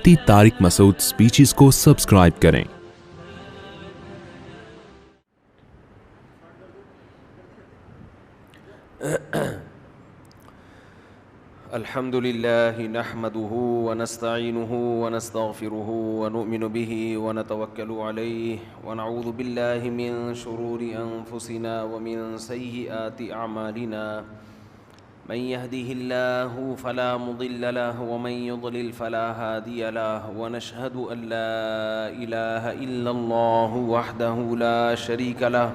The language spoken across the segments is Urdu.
مفتی طارق مسعود سپیچز کو سبسکرائب کریں۔ الحمد لله نحمده ونستعينه ونستغفره ونؤمن به ونتوكل عليه ونعوذ بالله من شرور أنفسنا ومن سيئات أعمالنا من يهده الله فلا مضل له ومن يضلل فلا هادي له ونشهد أن لا إله إلا الله وحده لا شريك له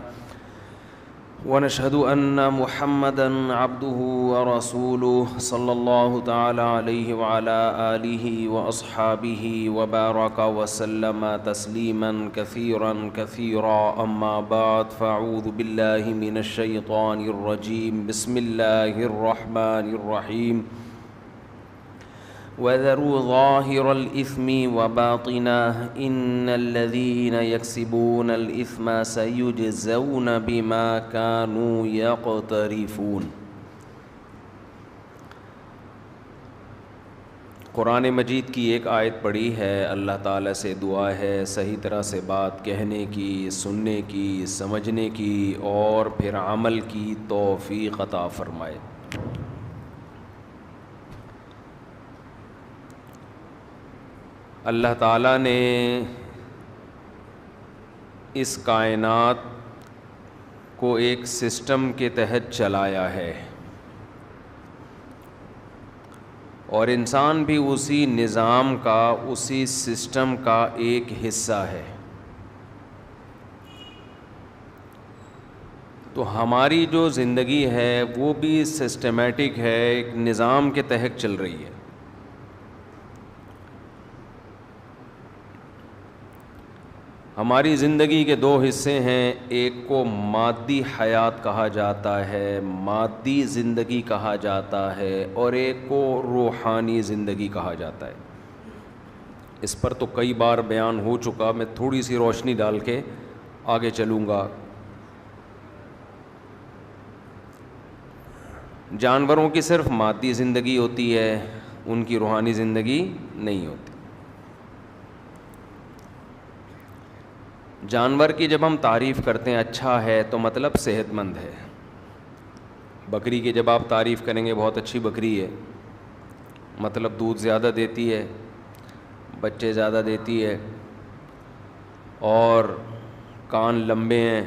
ونشهد أن محمدًا عبده ورسوله صلى الله تعالى عليه وعلى آله وأصحابه وبارك وسلم تسليمًا كثيرًا كثيرًا أما بعد فأعوذ بالله من الشيطان الرجيم بسم الله الرحمن الرحيم وذروا ظاهر الإثم وباطنه إن الذين يكسبون الإثم سيجزون بما كانوا يقترفون۔ قرآن مجید کی ایک آیت پڑھی ہے، اللہ تعالیٰ سے دعا ہے صحیح طرح سے بات کہنے کی، سننے کی، سمجھنے کی اور پھر عمل کی توفیق عطا فرمائے۔ اللہ تعالیٰ نے اس کائنات کو ایک سسٹم کے تحت چلایا ہے اور انسان بھی اسی نظام کا، اسی سسٹم کا ایک حصہ ہے۔ تو ہماری جو زندگی ہے وہ بھی سسٹمیٹک ہے، ایک نظام کے تحت چل رہی ہے۔ ہماری زندگی کے دو حصے ہیں، ایک کو مادی حیات کہا جاتا ہے، مادی زندگی کہا جاتا ہے، اور ایک کو روحانی زندگی کہا جاتا ہے۔ اس پر تو کئی بار بیان ہو چکا، میں تھوڑی سی روشنی ڈال کے آگے چلوں گا۔ جانوروں کی صرف مادی زندگی ہوتی ہے، ان کی روحانی زندگی نہیں ہوتی۔ جانور کی جب ہم تعریف کرتے ہیں اچھا ہے تو مطلب صحت مند ہے۔ بکری کی جب آپ تعریف کریں گے بہت اچھی بکری ہے، مطلب دودھ زیادہ دیتی ہے، بچے زیادہ دیتی ہے اور کان لمبے ہیں،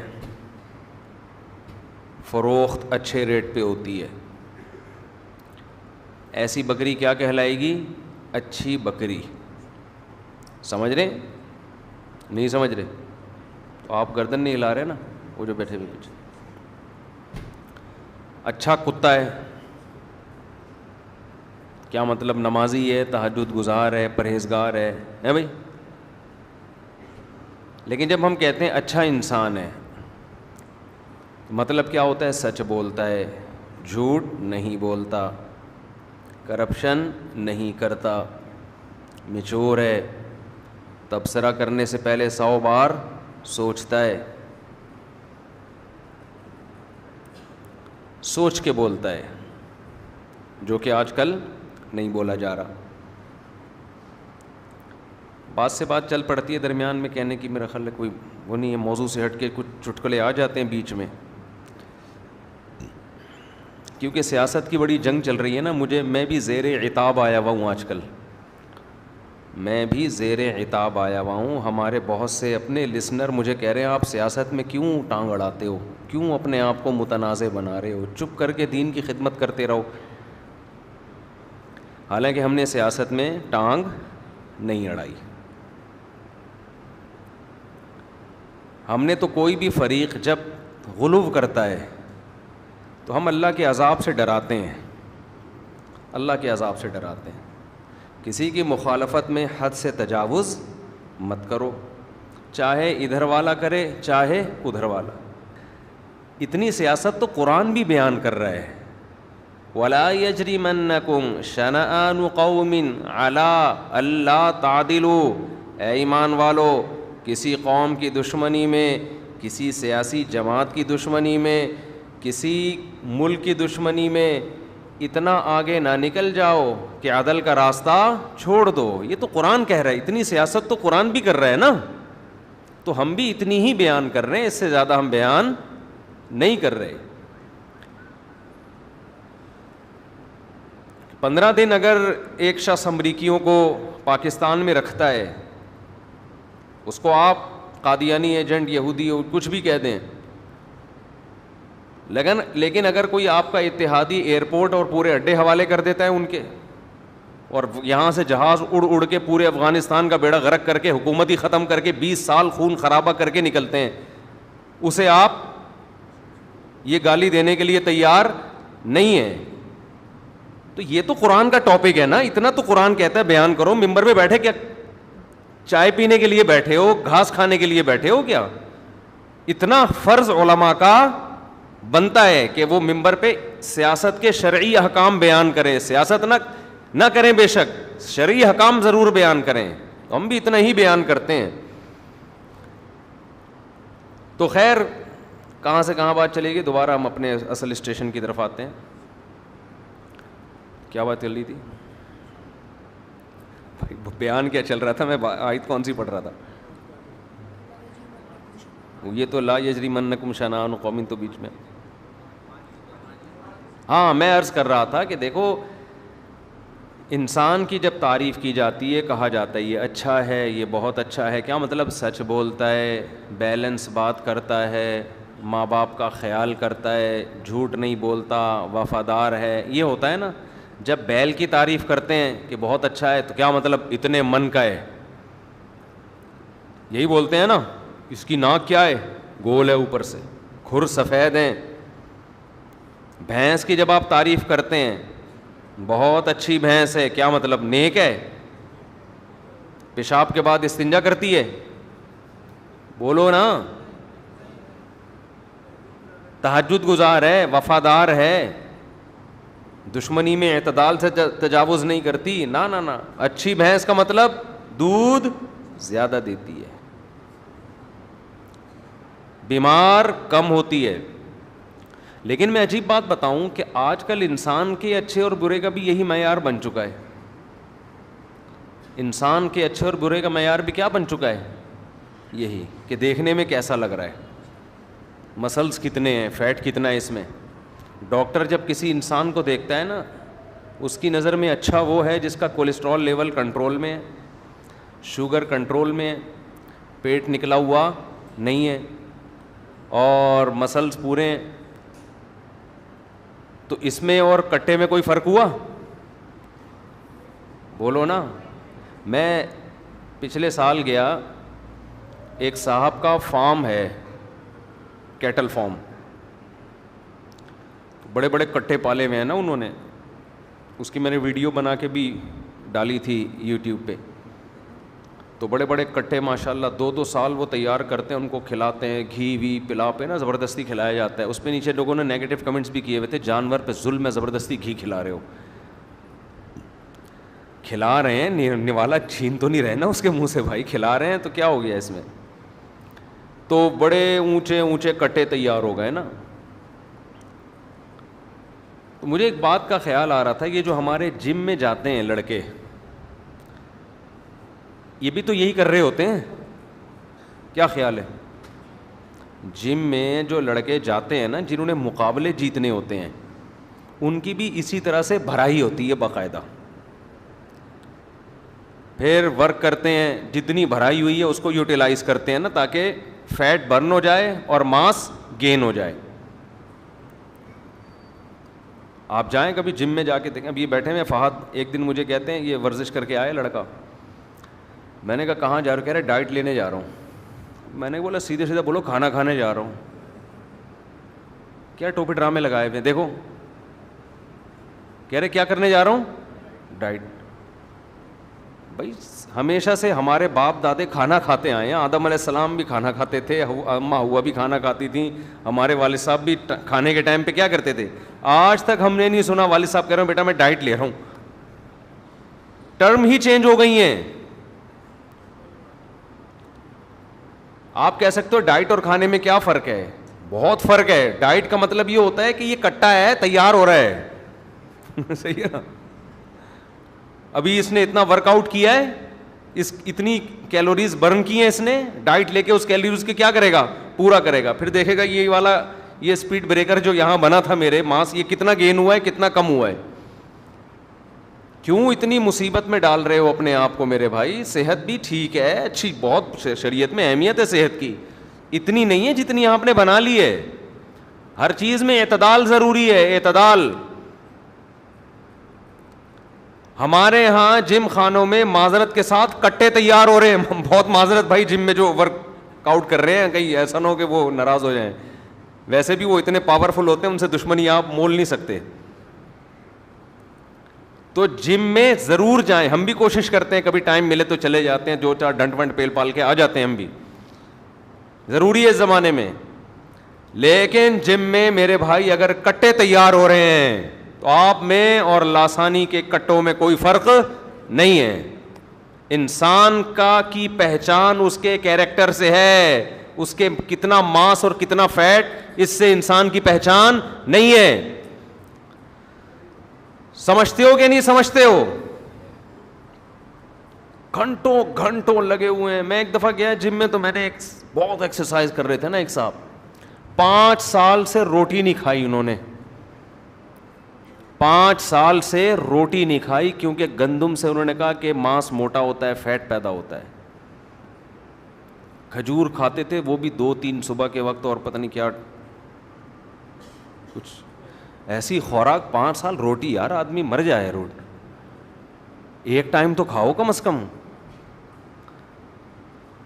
فروخت اچھے ریٹ پہ ہوتی ہے۔ ایسی بکری کیا کہلائے گی؟ اچھی بکری۔ سمجھ رہے؟ نہیں سمجھ رہے؟ آپ گردن نہیں ہلا رہے نا، وہ جو بیٹھے ہوئے پیچھے۔ اچھا کتا ہے، کیا مطلب؟ نمازی ہے، تہجد گزار ہے، پرہیزگار ہے بھائی۔ لیکن جب ہم کہتے ہیں اچھا انسان ہے، مطلب کیا ہوتا ہے؟ سچ بولتا ہے، جھوٹ نہیں بولتا، کرپشن نہیں کرتا، میچور ہے، تبصرہ کرنے سے پہلے 100 بار سوچتا ہے، سوچ کے بولتا ہے، جو کہ آج کل نہیں بولا جا رہا۔ بات سے بات چل پڑتی ہے درمیان میں کہنے کی، میرا خیال ہے کوئی وہ نہیں ہے، موضوع سے ہٹ کے کچھ چٹکلے آ جاتے ہیں بیچ میں، کیونکہ سیاست کی بڑی جنگ چل رہی ہے نا۔ میں بھی زیر عتاب آیا ہوا ہوں آج کل، میں بھی زیر عتاب آیا ہوا ہوں۔ ہمارے بہت سے اپنے لسنر مجھے کہہ رہے ہیں آپ سیاست میں کیوں ٹانگ اڑاتے ہو، کیوں اپنے آپ کو متنازع بنا رہے ہو، چپ کر کے دین کی خدمت کرتے رہو۔ حالانکہ ہم نے سیاست میں ٹانگ نہیں اڑائی، ہم نے تو کوئی بھی فریق جب غلو کرتا ہے تو ہم اللہ کے عذاب سے ڈراتے ہیں، اللہ کے عذاب سے ڈراتے ہیں۔ کسی کی مخالفت میں حد سے تجاوز مت کرو، چاہے ادھر والا کرے چاہے ادھر والا۔ اتنی سیاست تو قرآن بھی بیان کر رہا ہے، وَلَا يَجْرِمَنَّكُمْ شَنَآنُ قَوْمٍ عَلَىٰ أَلَّا تَعْدِلُوا۔ اے ایمان والو، کسی قوم کی دشمنی میں، کسی سیاسی جماعت کی دشمنی میں، کسی ملک کی دشمنی میں، اتنا آگے نہ نکل جاؤ کہ عدل کا راستہ چھوڑ دو. یہ تو قرآن کہہ رہا ہے, اتنی سیاست تو قرآن بھی کر رہا ہے نا, تو ہم بھی اتنی ہی بیان کر رہے ہیں, اس سے زیادہ ہم بیان نہیں کر رہے. 15 دن اگر ایک شخص امریکیوں کو پاکستان میں رکھتا ہے, اس کو آپ قادیانی ایجنٹ, یہودی کچھ بھی کہہ دیں, لیکن اگر کوئی آپ کا اتحادی ایئرپورٹ اور پورے اڈے حوالے کر دیتا ہے ان کے, اور یہاں سے جہاز اڑ اڑ کے پورے افغانستان کا بیڑا غرق کر کے, حکومت ہی ختم کر کے 20 سال خون خرابہ کر کے نکلتے ہیں, اسے آپ یہ گالی دینے کے لیے تیار نہیں ہیں. تو یہ تو قرآن کا ٹاپک ہے نا, اتنا تو قرآن کہتا ہے بیان کرو. ممبر پہ بیٹھے کیا چائے پینے کے لیے بیٹھے ہو, گھاس کھانے کے لیے بیٹھے ہو کیا؟ اتنا فرض علماء کا بنتا ہے کہ وہ ممبر پہ سیاست کے شرعی احکام بیان کریں. سیاست نہ کریں بے شک, شرعی احکام ضرور بیان کریں. ہم بھی اتنا ہی بیان کرتے ہیں. تو خیر, کہاں سے کہاں بات چلے گی, دوبارہ ہم اپنے اصل اسٹیشن کی طرف آتے ہیں. کیا بات چل رہی تھی؟ بیان کیا چل رہا تھا, میں آیت کون سی پڑھ رہا تھا؟ یہ تو لا یجرمنکم شنآن قوم, تو بیچ میں ہاں میں عرض کر رہا تھا کہ دیکھو, انسان کی جب تعریف کی جاتی ہے, کہا جاتا ہے یہ اچھا ہے, یہ بہت اچھا ہے, کیا مطلب؟ سچ بولتا ہے, بیلنس بات کرتا ہے, ماں باپ کا خیال کرتا ہے, جھوٹ نہیں بولتا, وفادار ہے, یہ ہوتا ہے نا. جب بیل کی تعریف کرتے ہیں کہ بہت اچھا ہے, تو کیا مطلب؟ اتنے من کا ہے, یہی بولتے ہیں نا. اس کی ناک کیا ہے؟ گول ہے اوپر سے, کھر سفید ہیں. بھینس کی جب آپ تعریف کرتے ہیں, بہت اچھی بھینس ہے, کیا مطلب؟ نیک ہے, پیشاب کے بعد استنجا کرتی ہے, بولو نا. تہجد گزار ہے, وفادار ہے, دشمنی میں اعتدال سے تجاوز نہیں کرتی. نا نا نا, اچھی بھینس کا مطلب دودھ زیادہ دیتی ہے, بیمار کم ہوتی ہے. لیکن میں عجیب بات بتاؤں کہ آج کل انسان کے اچھے اور برے کا بھی یہی معیار بن چکا ہے. انسان کے اچھے اور برے کا معیار بھی کیا بن چکا ہے؟ یہی کہ دیکھنے میں کیسا لگ رہا ہے, مسلز کتنے ہیں, فیٹ کتنا ہے اس میں. ڈاکٹر جب کسی انسان کو دیکھتا ہے نا, اس کی نظر میں اچھا وہ ہے جس کا کولیسٹرول لیول کنٹرول میں ہے, شوگر کنٹرول میں ہے, پیٹ نکلا ہوا نہیں ہے, اور مسلز پورے ہیں. تو اس میں اور کٹے میں کوئی فرق ہوا؟ بولو نا. میں پچھلے سال گیا, ایک صاحب کا فارم ہے, کیٹل فارم, بڑے بڑے کٹے پالے ہوئے ہیں نا انہوں نے. اس کی میں نے ویڈیو بنا کے بھی ڈالی تھی یوٹیوب پہ. تو بڑے بڑے کٹے ماشاء اللہ 2-2 سال وہ تیار کرتے ہیں, ان کو کھلاتے ہیں, گھی وی پلا پہ نا زبردستی کھلایا جاتا ہے. اس پہ نیچے لوگوں نے نیگیٹو کمنٹس بھی کیے ہوئے تھے, جانور پہ ظلم ہے, زبردستی گھی کھلا رہے ہو. کھلا رہے ہیں, نوالا چھین تو نہیں رہے نا اس کے منہ سے بھائی, کھلا رہے ہیں تو کیا ہو گیا اس میں. تو بڑے اونچے اونچے کٹے تیار ہو گئے نا. تو مجھے ایک بات کا خیال آ رہا تھا, یہ جو ہمارے جم میں جاتے ہیں لڑکے, یہ بھی تو یہی کر رہے ہوتے ہیں. کیا خیال ہے؟ جم میں جو لڑکے جاتے ہیں نا, جنہوں نے مقابلے جیتنے ہوتے ہیں, ان کی بھی اسی طرح سے بھرائی ہوتی ہے باقاعدہ. پھر ورک کرتے ہیں, جتنی بھرائی ہوئی ہے اس کو یوٹیلائز کرتے ہیں نا, تاکہ فیٹ برن ہو جائے اور ماس گین ہو جائے. آپ جائیں کبھی جم میں جا کے دیکھیں. اب یہ بیٹھے ہوئے فہد, ایک دن مجھے کہتے ہیں یہ ورزش کر کے آئے لڑکا. میں نے کہا کہاں جا رہا ہوں؟ کہہ رہے ڈائٹ لینے جا رہا ہوں. میں نے بولا سیدھے سیدھے بولو کھانا کھانے جا رہا ہوں. کیا ٹوپی ڈرامے لگائے ہوئے دیکھو. کہہ رہے کیا کرنے جا رہا ہوں؟ ڈائٹ. بھائی ہمیشہ سے ہمارے باپ دادے کھانا کھاتے آئے ہیں. آدم علیہ السلام بھی کھانا کھاتے تھے, اماں ہوا بھی کھانا کھاتی تھیں, ہمارے والد صاحب بھی کھانے کے ٹائم پہ کیا کرتے تھے. آج تک ہم نے نہیں سنا والد صاحب کہہ رہے ہیں بیٹا میں ڈائٹ لے رہا ہوں. ٹرم ہی چینج ہو گئی ہیں. آپ کہہ سکتے ہو ڈائٹ اور کھانے میں کیا فرق ہے؟ بہت فرق ہے. ڈائٹ کا مطلب یہ ہوتا ہے کہ یہ کٹا ہے, تیار ہو رہا ہے. صحیح ہے نا. ابھی اس نے اتنا ورک آؤٹ کیا ہے, اس اتنی کیلوریز برن کی ہیں اس نے, ڈائٹ لے کے اس کیلوریز کے کیا کرے گا, پورا کرے گا. پھر دیکھے گا یہ والا یہ اسپیڈ بریکر جو یہاں بنا تھا میرے ماس, یہ کتنا گین ہوا ہے, کتنا کم ہوا ہے. کیوں اتنی مصیبت میں ڈال رہے ہو اپنے آپ کو میرے بھائی؟ صحت بھی ٹھیک ہے, اچھی, بہت شریعت میں اہمیت ہے صحت کی, اتنی نہیں ہے جتنی آپ نے بنا لی ہے. ہر چیز میں اعتدال ضروری ہے, اعتدال. ہمارے ہاں جم خانوں میں معذرت کے ساتھ کٹے تیار ہو رہے ہیں. بہت معذرت بھائی, جم میں جو ورک آؤٹ کر رہے ہیں, کہیں ایسا نہ ہو کہ وہ ناراض ہو جائیں. ویسے بھی وہ اتنے پاورفل ہوتے ہیں, ان سے دشمنی آپ مول نہیں سکتے. تو جم میں ضرور جائیں. ہم بھی کوشش کرتے ہیں, کبھی ٹائم ملے تو چلے جاتے ہیں, 2-4 ڈنٹ ونٹ پیل پال کے آ جاتے ہیں ہم بھی, ضروری ہے اس زمانے میں. لیکن جم میں میرے بھائی اگر کٹے تیار ہو رہے ہیں تو آپ میں اور لاسانی کے کٹوں میں کوئی فرق نہیں ہے. انسان کا کی پہچان اس کے کیریکٹر سے ہے, اس کے کتنا ماس اور کتنا فیٹ, اس سے انسان کی پہچان نہیں ہے. سمجھتے ہو کہ نہیں سمجھتے ہو؟ گھنٹوں گھنٹوں لگے ہوئے ہیں. میں ایک دفعہ گیا جم میں, تو میں نے بہت ایکسرسائز کر رہے تھے نا ایک صاحب, 5 سال سے روٹی نہیں کھائی انہوں نے, 5 سال سے روٹی نہیں کھائی, کیونکہ گندم سے انہوں نے کہا کہ ماس موٹا ہوتا ہے, فیٹ پیدا ہوتا ہے. کھجور کھاتے تھے, وہ بھی 2-3 صبح کے وقت, اور پتہ نہیں کیا کچھ ایسی خوراک. 5 سال روٹی, یار آدمی مر جائے. روٹی ایک ٹائم تو کھاؤ کم از کم.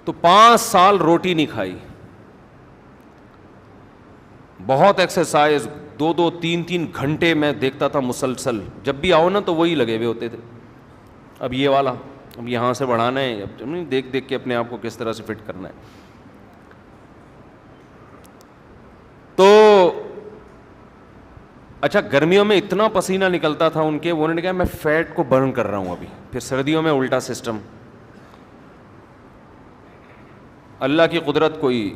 تو 5 سال روٹی نہیں کھائی, بہت ایکسرسائز, 2-3 گھنٹے میں دیکھتا تھا مسلسل. جب بھی آؤ نا تو وہی لگے ہوئے ہوتے تھے. اب یہ والا, اب یہاں سے بڑھانا ہے, اب دیکھ دیکھ کے اپنے آپ کو کس طرح سے فٹ کرنا ہے. تو اچھا, گرمیوں میں اتنا پسینہ نکلتا تھا ان کے, انہوں نے کہا میں فیٹ کو برن کر رہا ہوں ابھی. پھر سردیوں میں الٹا سسٹم. اللہ کی قدرت کوئی,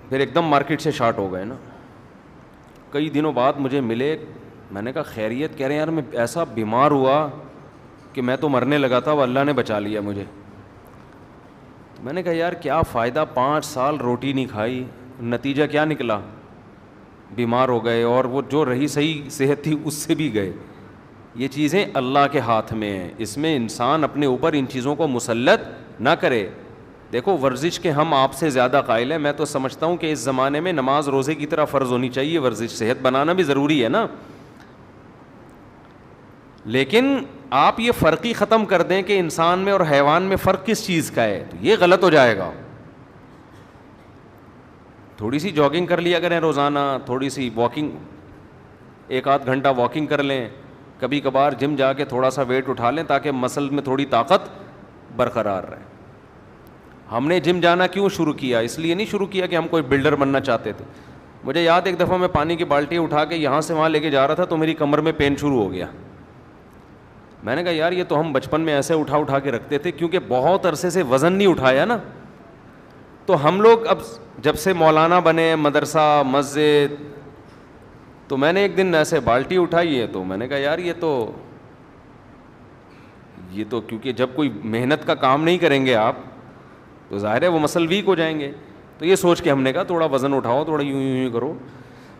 پھر ایک دم مارکیٹ سے شارٹ ہو گئے نا. کئی دنوں بعد مجھے ملے, میں نے کہا خیریت؟ کہہ رہے ہیں یار میں ایسا بیمار ہوا کہ میں تو مرنے لگا تھا, وہ اللہ نے بچا لیا مجھے. میں نے کہا یار کیا فائدہ, 5 سال روٹی نہیں کھائی, نتیجہ کیا نکلا؟ بیمار ہو گئے, اور وہ جو رہی صحیح صحت تھی اس سے بھی گئے. یہ چیزیں اللہ کے ہاتھ میں ہیں, اس میں انسان اپنے اوپر ان چیزوں کو مسلط نہ کرے. دیکھو ورزش کے ہم آپ سے زیادہ قائل ہیں. میں تو سمجھتا ہوں کہ اس زمانے میں نماز روزے کی طرح فرض ہونی چاہیے ورزش. صحت بنانا بھی ضروری ہے نا, لیکن آپ یہ فرق ہی ختم کر دیں کہ انسان میں اور حیوان میں فرق کس چیز کا ہے, تو یہ غلط ہو جائے گا. تھوڑی سی جاگنگ کر لیا کریں روزانہ, تھوڑی سی واکنگ, 1-8 گھنٹہ واکنگ کر لیں, کبھی کبھار جم جا کے تھوڑا سا ویٹ اٹھا لیں تاکہ مسل میں تھوڑی طاقت برقرار رہے. ہم نے جم جانا کیوں شروع کیا؟ اس لیے نہیں شروع کیا کہ ہم کوئی بلڈر بننا چاہتے تھے. مجھے یاد ایک دفعہ میں پانی کی بالٹی اٹھا کے یہاں سے وہاں لے کے جا رہا تھا تو میری کمر میں پین شروع ہو گیا. میں نے کہا یار یہ تو ہم بچپن میں ایسے اٹھا کے رکھتے تھے, کیونکہ بہت عرصے سے وزن نہیں اٹھایا نا. تو ہم لوگ اب جب سے مولانا بنے, مدرسہ, مسجد, تو میں نے ایک دن ایسے بالٹی اٹھائی ہے, تو میں نے کہا یار یہ تو کیونکہ جب کوئی محنت کا کام نہیں کریں گے آپ تو ظاہر ہے وہ مسل ویک ہو جائیں گے. تو یہ سوچ کے ہم نے کہا تھوڑا وزن اٹھاؤ, تھوڑا یوں کرو,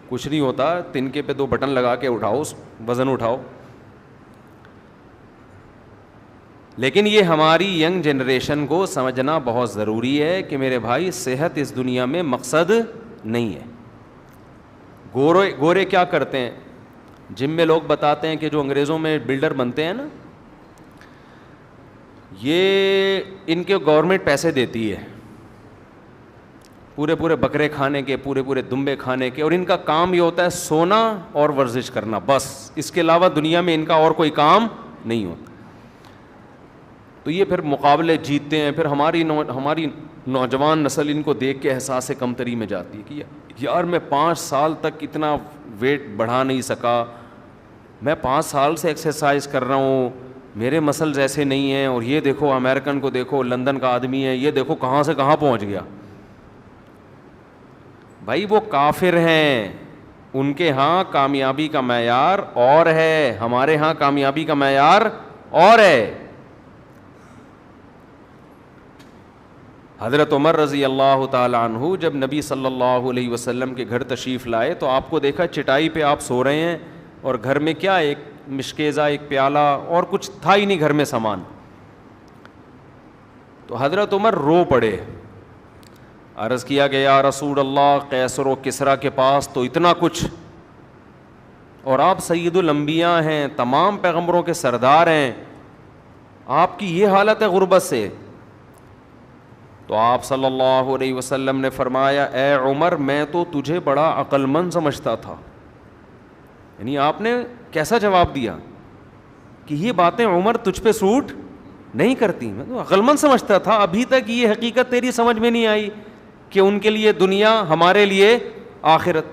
کچھ نہیں ہوتا, تنکے پہ 2 بٹن لگا کے اٹھاؤ, وزن اٹھاؤ. لیکن یہ ہماری ینگ جنریشن کو سمجھنا بہت ضروری ہے کہ میرے بھائی صحت اس دنیا میں مقصد نہیں ہے. گورے کیا کرتے ہیں, جم میں لوگ بتاتے ہیں کہ جو انگریزوں میں بلڈر بنتے ہیں نا, یہ ان کے گورنمنٹ پیسے دیتی ہے پورے بکرے کھانے کے, پورے دمبے کھانے کے, اور ان کا کام یہ ہوتا ہے سونا اور ورزش کرنا بس. اس کے علاوہ دنیا میں ان کا اور کوئی کام نہیں ہوتا. تو یہ پھر مقابلے جیتتے ہیں, پھر ہماری نوجوان نسل ان کو دیکھ کے احساس کمتری میں جاتی ہے کہ یار میں 5 سال تک اتنا ویٹ بڑھا نہیں سکا, میں 5 سال سے ایکسرسائز کر رہا ہوں, میرے مسلز ایسے نہیں ہیں, اور یہ دیکھو امریکن کو دیکھو, لندن کا آدمی ہے, یہ دیکھو کہاں سے کہاں پہنچ گیا. بھائی وہ کافر ہیں, ان کے ہاں کامیابی کا معیار اور ہے, ہمارے ہاں کامیابی کا معیار اور ہے. حضرت عمر رضی اللہ تعالی عنہ جب نبی صلی اللہ علیہ وسلم کے گھر تشریف لائے تو آپ کو دیکھا چٹائی پہ آپ سو رہے ہیں, اور گھر میں کیا, ایک مشکیزہ, ایک پیالہ, اور کچھ تھا ہی نہیں گھر میں سامان. تو حضرت عمر رو پڑے. عرض کیا کہ یا رسول اللہ, قیصر و کسریٰ کے پاس تو اتنا کچھ, اور آپ سید الانبیاء ہیں, تمام پیغمبروں کے سردار ہیں, آپ کی یہ حالت ہے غربت سے. تو آپ صلی اللہ علیہ وسلم نے فرمایا, اے عمر میں تو تجھے بڑا عقل مند سمجھتا تھا. یعنی آپ نے کیسا جواب دیا کہ یہ باتیں عمر تجھ پہ سوٹ نہیں کرتی, میں تو عقل مند سمجھتا تھا. ابھی تک یہ حقیقت تیری سمجھ میں نہیں آئی کہ ان کے لیے دنیا, ہمارے لیے آخرت.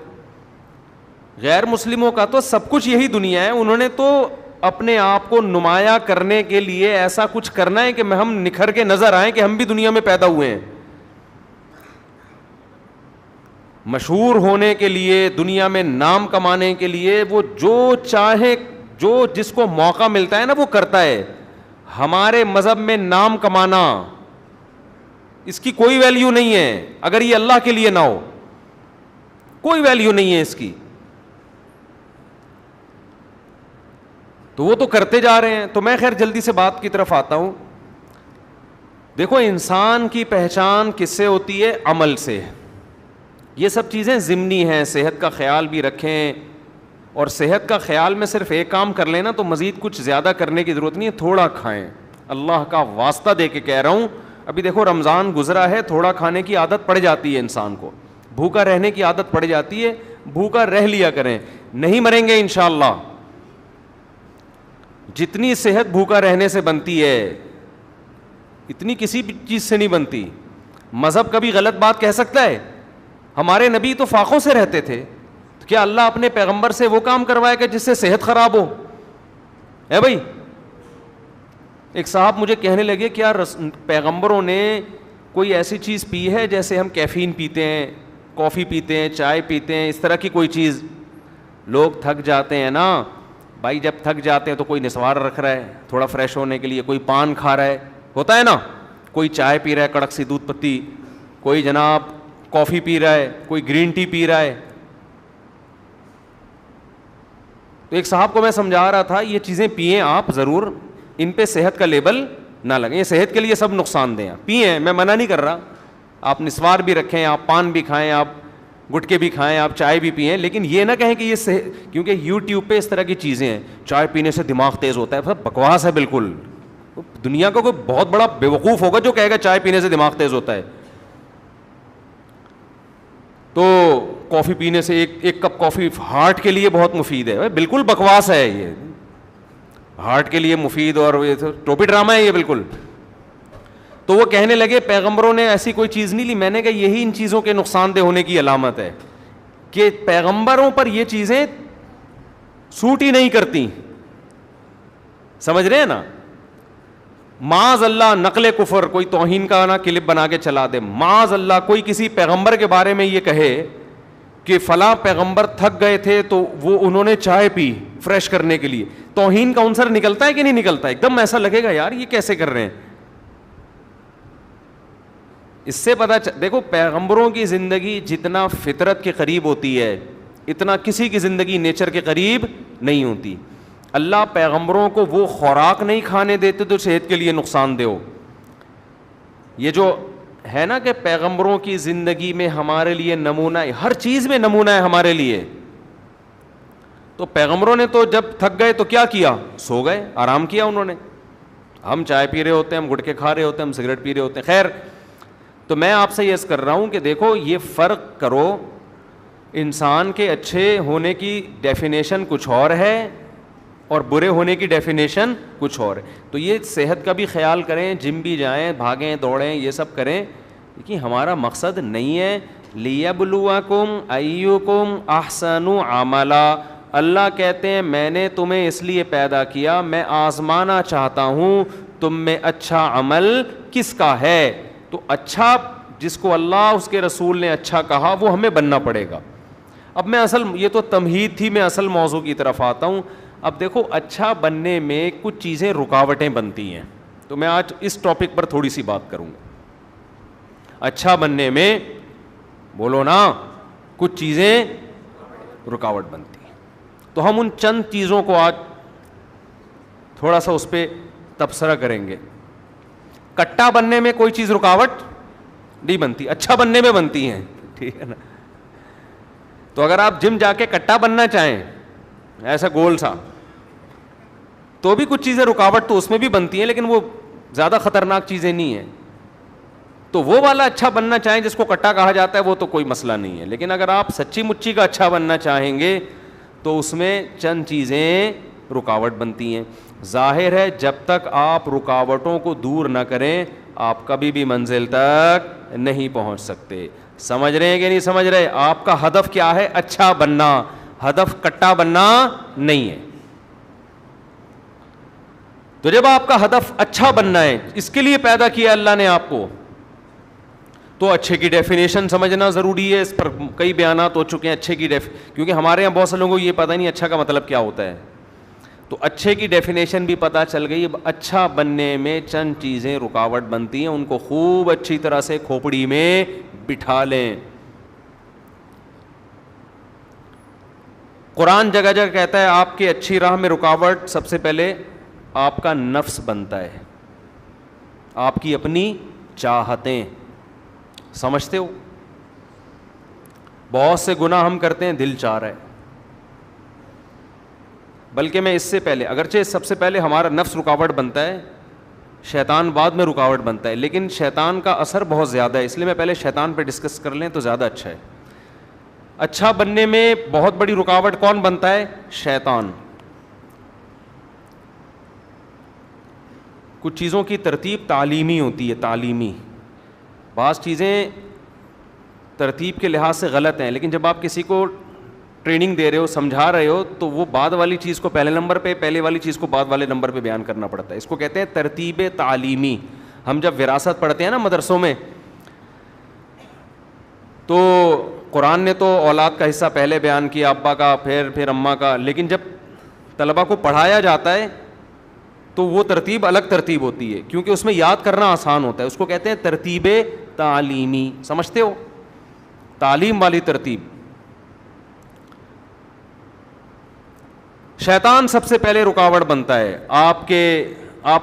غیر مسلموں کا تو سب کچھ یہی دنیا ہے, انہوں نے تو اپنے آپ کو نمایاں کرنے کے لیے ایسا کچھ کرنا ہے کہ ہم نکھر کے نظر آئیں کہ ہم بھی دنیا میں پیدا ہوئے ہیں. مشہور ہونے کے لیے, دنیا میں نام کمانے کے لیے وہ جو چاہے, جو جس کو موقع ملتا ہے نا وہ کرتا ہے. ہمارے مذہب میں نام کمانا, اس کی کوئی ویلیو نہیں ہے اگر یہ اللہ کے لیے نہ ہو, کوئی ویلیو نہیں ہے اس کی. تو وہ تو کرتے جا رہے ہیں. تو میں خیر جلدی سے بات کی طرف آتا ہوں. دیکھو انسان کی پہچان کس سے ہوتی ہے؟ عمل سے. یہ سب چیزیں ضمنی ہیں, صحت کا خیال بھی رکھیں, اور صحت کا خیال میں صرف ایک کام کر لینا تو مزید کچھ زیادہ کرنے کی ضرورت نہیں ہے, تھوڑا کھائیں. اللہ کا واسطہ دے کے کہہ رہا ہوں, ابھی دیکھو رمضان گزرا ہے, تھوڑا کھانے کی عادت پڑ جاتی ہے انسان کو, بھوکا رہنے کی عادت پڑ جاتی ہے, بھوکا رہ لیا کریں, نہیں مریں گے انشاءاللہ. جتنی صحت بھوکا رہنے سے بنتی ہے اتنی کسی بھی چیز سے نہیں بنتی. مذہب کبھی غلط بات کہہ سکتا ہے؟ ہمارے نبی تو فاقوں سے رہتے تھے, تو کیا اللہ اپنے پیغمبر سے وہ کام کروائے گا جس سے صحت خراب ہو؟ ہے بھائی. ایک صاحب مجھے کہنے لگے کیا پیغمبروں نے کوئی ایسی چیز پی ہے جیسے ہم کیفین پیتے ہیں, کافی پیتے ہیں, چائے پیتے ہیں, اس طرح کی کوئی چیز؟ لوگ تھک جاتے ہیں نا بھائی, جب تھک جاتے ہیں تو کوئی نسوار رکھ رہا ہے تھوڑا فریش ہونے کے لیے, کوئی پان کھا رہا ہے, ہوتا ہے نا, کوئی چائے پی رہا ہے کڑک سی دودھ پتی, کوئی جناب کافی پی رہا ہے, کوئی گرین ٹی پی رہا ہے. تو ایک صاحب کو میں سمجھا رہا تھا یہ چیزیں پئیں آپ ضرور, ان پہ صحت کا لیبل نہ لگیں, یہ صحت کے لیے سب نقصان دہ ہیں, پئیں, میں منع نہیں کر رہا, آپ نسوار بھی رکھیں, آپ پان بھی کھائیں, آپ گٹکے بھی کھائیں, آپ چائے بھی پئیں, لیکن یہ نہ کہیں کہ یہ کیونکہ یوٹیوب پہ اس طرح کی چیزیں ہیں, چائے پینے سے دماغ تیز ہوتا ہے, سب بکواس ہے بالکل. دنیا کا کوئی بہت بڑا بیوقوف ہوگا جو کہے گا چائے پینے سے دماغ تیز ہوتا ہے. تو کافی پینے سے ایک کپ کافی ہارٹ کے لیے بہت مفید ہے, بالکل بکواس ہے یہ, ہارٹ کے لیے مفید, اور یہ ٹوپی ڈرامہ ہے یہ بالکل. تو وہ کہنے لگے پیغمبروں نے ایسی کوئی چیز نہیں لی. میں نے کہا یہی ان چیزوں کے نقصان دہ ہونے کی علامت ہے کہ پیغمبروں پر یہ چیزیں سوٹ ہی نہیں کرتی. سمجھ رہے ہیں نا؟ معاذ اللہ نقل کفر, کوئی توہین کا نا کلپ بنا کے چلا دے, معاذ اللہ کوئی کسی پیغمبر کے بارے میں یہ کہے کہ فلاں پیغمبر تھک گئے تھے تو وہ انہوں نے چائے پی فریش کرنے کے لیے, توہین کا عنصر نکلتا ہے کہ نہیں نکلتا؟ ایک دم ایسا لگے گا یار یہ کیسے کر رہے ہیں. اس سے پتہ دیکھو پیغمبروں کی زندگی جتنا فطرت کے قریب ہوتی ہے اتنا کسی کی زندگی نیچر کے قریب نہیں ہوتی. اللہ پیغمبروں کو وہ خوراک نہیں کھانے دیتے تو صحت کے لیے نقصان دہ ہو. یہ جو ہے نا کہ پیغمبروں کی زندگی میں ہمارے لیے نمونہ ہے, ہر چیز میں نمونہ ہے ہمارے لیے. تو پیغمبروں نے تو جب تھک گئے تو کیا کیا؟ سو گئے, آرام کیا انہوں نے. ہم چائے پی رہے ہوتے ہیں, ہم گٹکے کھا رہے ہوتے ہیں, ہم سگریٹ پی رہے ہوتے ہیں. خیر, تو میں آپ سے یہ کر رہا ہوں کہ دیکھو یہ فرق کرو, انسان کے اچھے ہونے کی ڈیفینیشن کچھ اور ہے اور برے ہونے کی ڈیفینیشن کچھ اور ہے. تو یہ صحت کا بھی خیال کریں, جم بھی جائیں, بھاگیں دوڑیں, یہ سب کریں, لیکن ہمارا مقصد نہیں ہے لیبلوکم ایکم احسن عملا. اللہ کہتے ہیں میں نے تمہیں اس لیے پیدا کیا, میں آزمانا چاہتا ہوں تم میں اچھا عمل کس کا ہے. تو اچھا جس کو اللہ اس کے رسول نے اچھا کہا وہ ہمیں بننا پڑے گا. اب میں یہ تو تمہید تھی، میں اصل موضوع کی طرف آتا ہوں. اب دیکھو اچھا بننے میں کچھ چیزیں رکاوٹیں بنتی ہیں، تو میں آج اس ٹاپک پر تھوڑی سی بات کروں گا. اچھا بننے میں بولو نا کچھ چیزیں رکاوٹ بنتی ہیں، تو ہم ان چند چیزوں کو آج تھوڑا سا اس پہ تبصرہ کریں گے. کٹا بننے میں کوئی چیز رکاوٹ نہیں بنتی، اچھا بننے میں بنتی ہیں، ٹھیک ہے نا. تو اگر آپ جم جا کے کٹا بننا چاہیں ایسا گول سا، تو بھی کچھ چیزیں رکاوٹ تو اس میں بھی بنتی ہیں، لیکن وہ زیادہ خطرناک چیزیں نہیں ہیں. تو وہ والا اچھا بننا چاہیں جس کو کٹا کہا جاتا ہے وہ تو کوئی مسئلہ نہیں ہے. لیکن اگر آپ سچی مچی کا اچھا بننا چاہیں گے تو اس میں چند چیزیں رکاوٹ بنتی ہیں. ظاہر ہے جب تک آپ رکاوٹوں کو دور نہ کریں آپ کبھی بھی منزل تک نہیں پہنچ سکتے. سمجھ رہے ہیں کہ نہیں سمجھ رہے؟ آپ کا ہدف کیا ہے؟ اچھا بننا، ہدف کٹا بننا نہیں ہے. تو جب آپ کا ہدف اچھا بننا ہے، اس کے لیے پیدا کیا اللہ نے آپ کو، تو اچھے کی ڈیفینیشن سمجھنا ضروری ہے. اس پر کئی بیانات ہو چکے ہیں اچھے کی کیونکہ ہمارے یہاں بہت سے لوگوں کو یہ پتہ نہیں اچھا کا مطلب کیا ہوتا ہے. تو اچھے کی ڈیفینیشن بھی پتہ چل گئی. اب اچھا بننے میں چند چیزیں رکاوٹ بنتی ہیں، ان کو خوب اچھی طرح سے کھوپڑی میں بٹھا لیں. قرآن جگہ جگہ کہتا ہے آپ کی اچھی راہ میں رکاوٹ سب سے پہلے آپ کا نفس بنتا ہے، آپ کی اپنی چاہتیں. سمجھتے ہو؟ بہت سے گناہ ہم کرتے ہیں دل چاہ رہا ہے. بلکہ میں اس سے پہلے، اگرچہ سب سے پہلے ہمارا نفس رکاوٹ بنتا ہے، شیطان بعد میں رکاوٹ بنتا ہے، لیکن شیطان کا اثر بہت زیادہ ہے، اس لیے میں پہلے شیطان پہ ڈسکس کر لیں تو زیادہ اچھا ہے. اچھا بننے میں بہت بڑی رکاوٹ کون بنتا ہے؟ شیطان. کچھ چیزوں کی ترتیب تعلیمی ہوتی ہے، تعلیمی. بعض چیزیں ترتیب کے لحاظ سے غلط ہیں، لیکن جب آپ کسی کو ٹریننگ دے رہے ہو، سمجھا رہے ہو، تو وہ بعد والی چیز کو پہلے نمبر پہ، پہلے والی چیز کو بعد والے نمبر پہ بیان کرنا پڑتا ہے. اس کو کہتے ہیں ترتیب تعلیمی. ہم جب وراثت پڑھتے ہیں نا مدرسوں میں، تو قرآن نے تو اولاد کا حصہ پہلے بیان کیا، ابا کا، پھر اماں کا، لیکن جب طلبہ کو پڑھایا جاتا ہے تو وہ ترتیب الگ ترتیب ہوتی ہے، کیونکہ اس میں یاد کرنا آسان ہوتا ہے. اس کو کہتے ہیں ترتیب تعلیمی. سمجھتے ہو؟ تعلیم والی ترتیب. شیطان سب سے پہلے رکاوٹ بنتا ہے آپ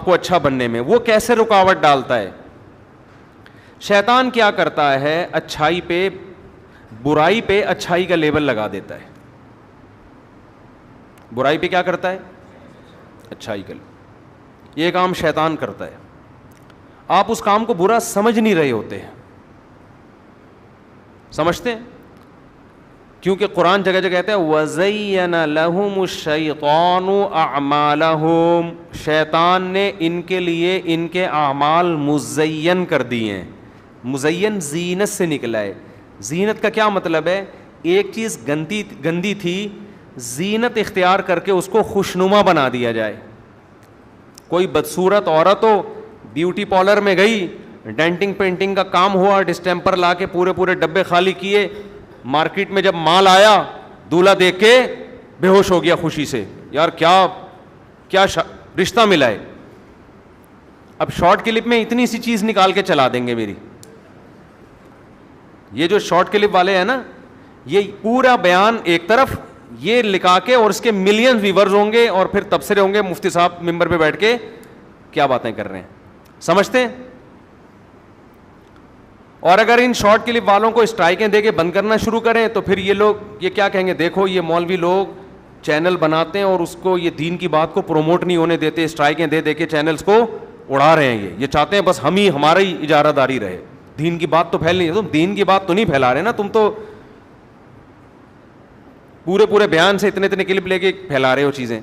کو اچھا بننے میں. وہ کیسے رکاوٹ ڈالتا ہے؟ شیطان کیا کرتا ہے؟ برائی پہ اچھائی کا لیبل لگا دیتا ہے. برائی پہ کیا کرتا ہے؟ اچھائی کا. یہ کام شیطان کرتا ہے. آپ اس کام کو برا سمجھ نہیں رہے ہوتے ہیں. سمجھتے ہیں؟ کیونکہ قرآن جگہ جگہ کہتا ہے وَزَيَّنَ لَهُمُ الشَّيْطَانُ أَعْمَالَهُمْ. شیطان نے ان کے لیے ان کے اعمال مزین کر دیے ہیں. مزین زینت سے نکلا ہے. زینت کا کیا مطلب ہے؟ ایک چیز گندی تھی، زینت اختیار کر کے اس کو خوشنما بنا دیا جائے. کوئی بدصورت عورت ہو، بیوٹی پارلر میں گئی، ڈینٹنگ پینٹنگ کا کام ہوا، ڈسٹیمپر لا کے پورے ڈبے خالی کیے، مارکیٹ میں جب مال آیا دولہا دیکھ کے بے ہوش ہو گیا خوشی سے، یار کیا رشتہ ملا ہے. اب شارٹ کلپ میں اتنی سی چیز نکال کے چلا دیں گے میری. یہ جو شارٹ کلپ والے ہیں نا، یہ پورا بیان ایک طرف یہ لکھا کے، اور اس کے ملین ویورز ہوں گے، اور پھر تبصرے ہوں گے مفتی صاحب ممبر پہ بیٹھ کے کیا باتیں کر رہے ہیں. سمجھتے ہیں؟ اور اگر ان شارٹ کلپ والوں کو اسٹرائکیں دے کے بند کرنا شروع کریں تو پھر یہ لوگ یہ کیا کہیں گے؟ دیکھو یہ مولوی لوگ چینل بناتے ہیں اور اس کو یہ دین کی بات کو پروموٹ نہیں ہونے دیتے، اسٹرائکیں دے کے چینلز کو اڑا رہے ہیں. یہ چاہتے ہیں بس ہمارا ہی اجارہ داری رہے، دین کی بات تو پھیل نہیں. تم دین کی بات تو نہیں پھیلا رہے نا، تم تو پورے بیان سے اتنے کلپ لے کے پھیلا رہے ہو چیزیں.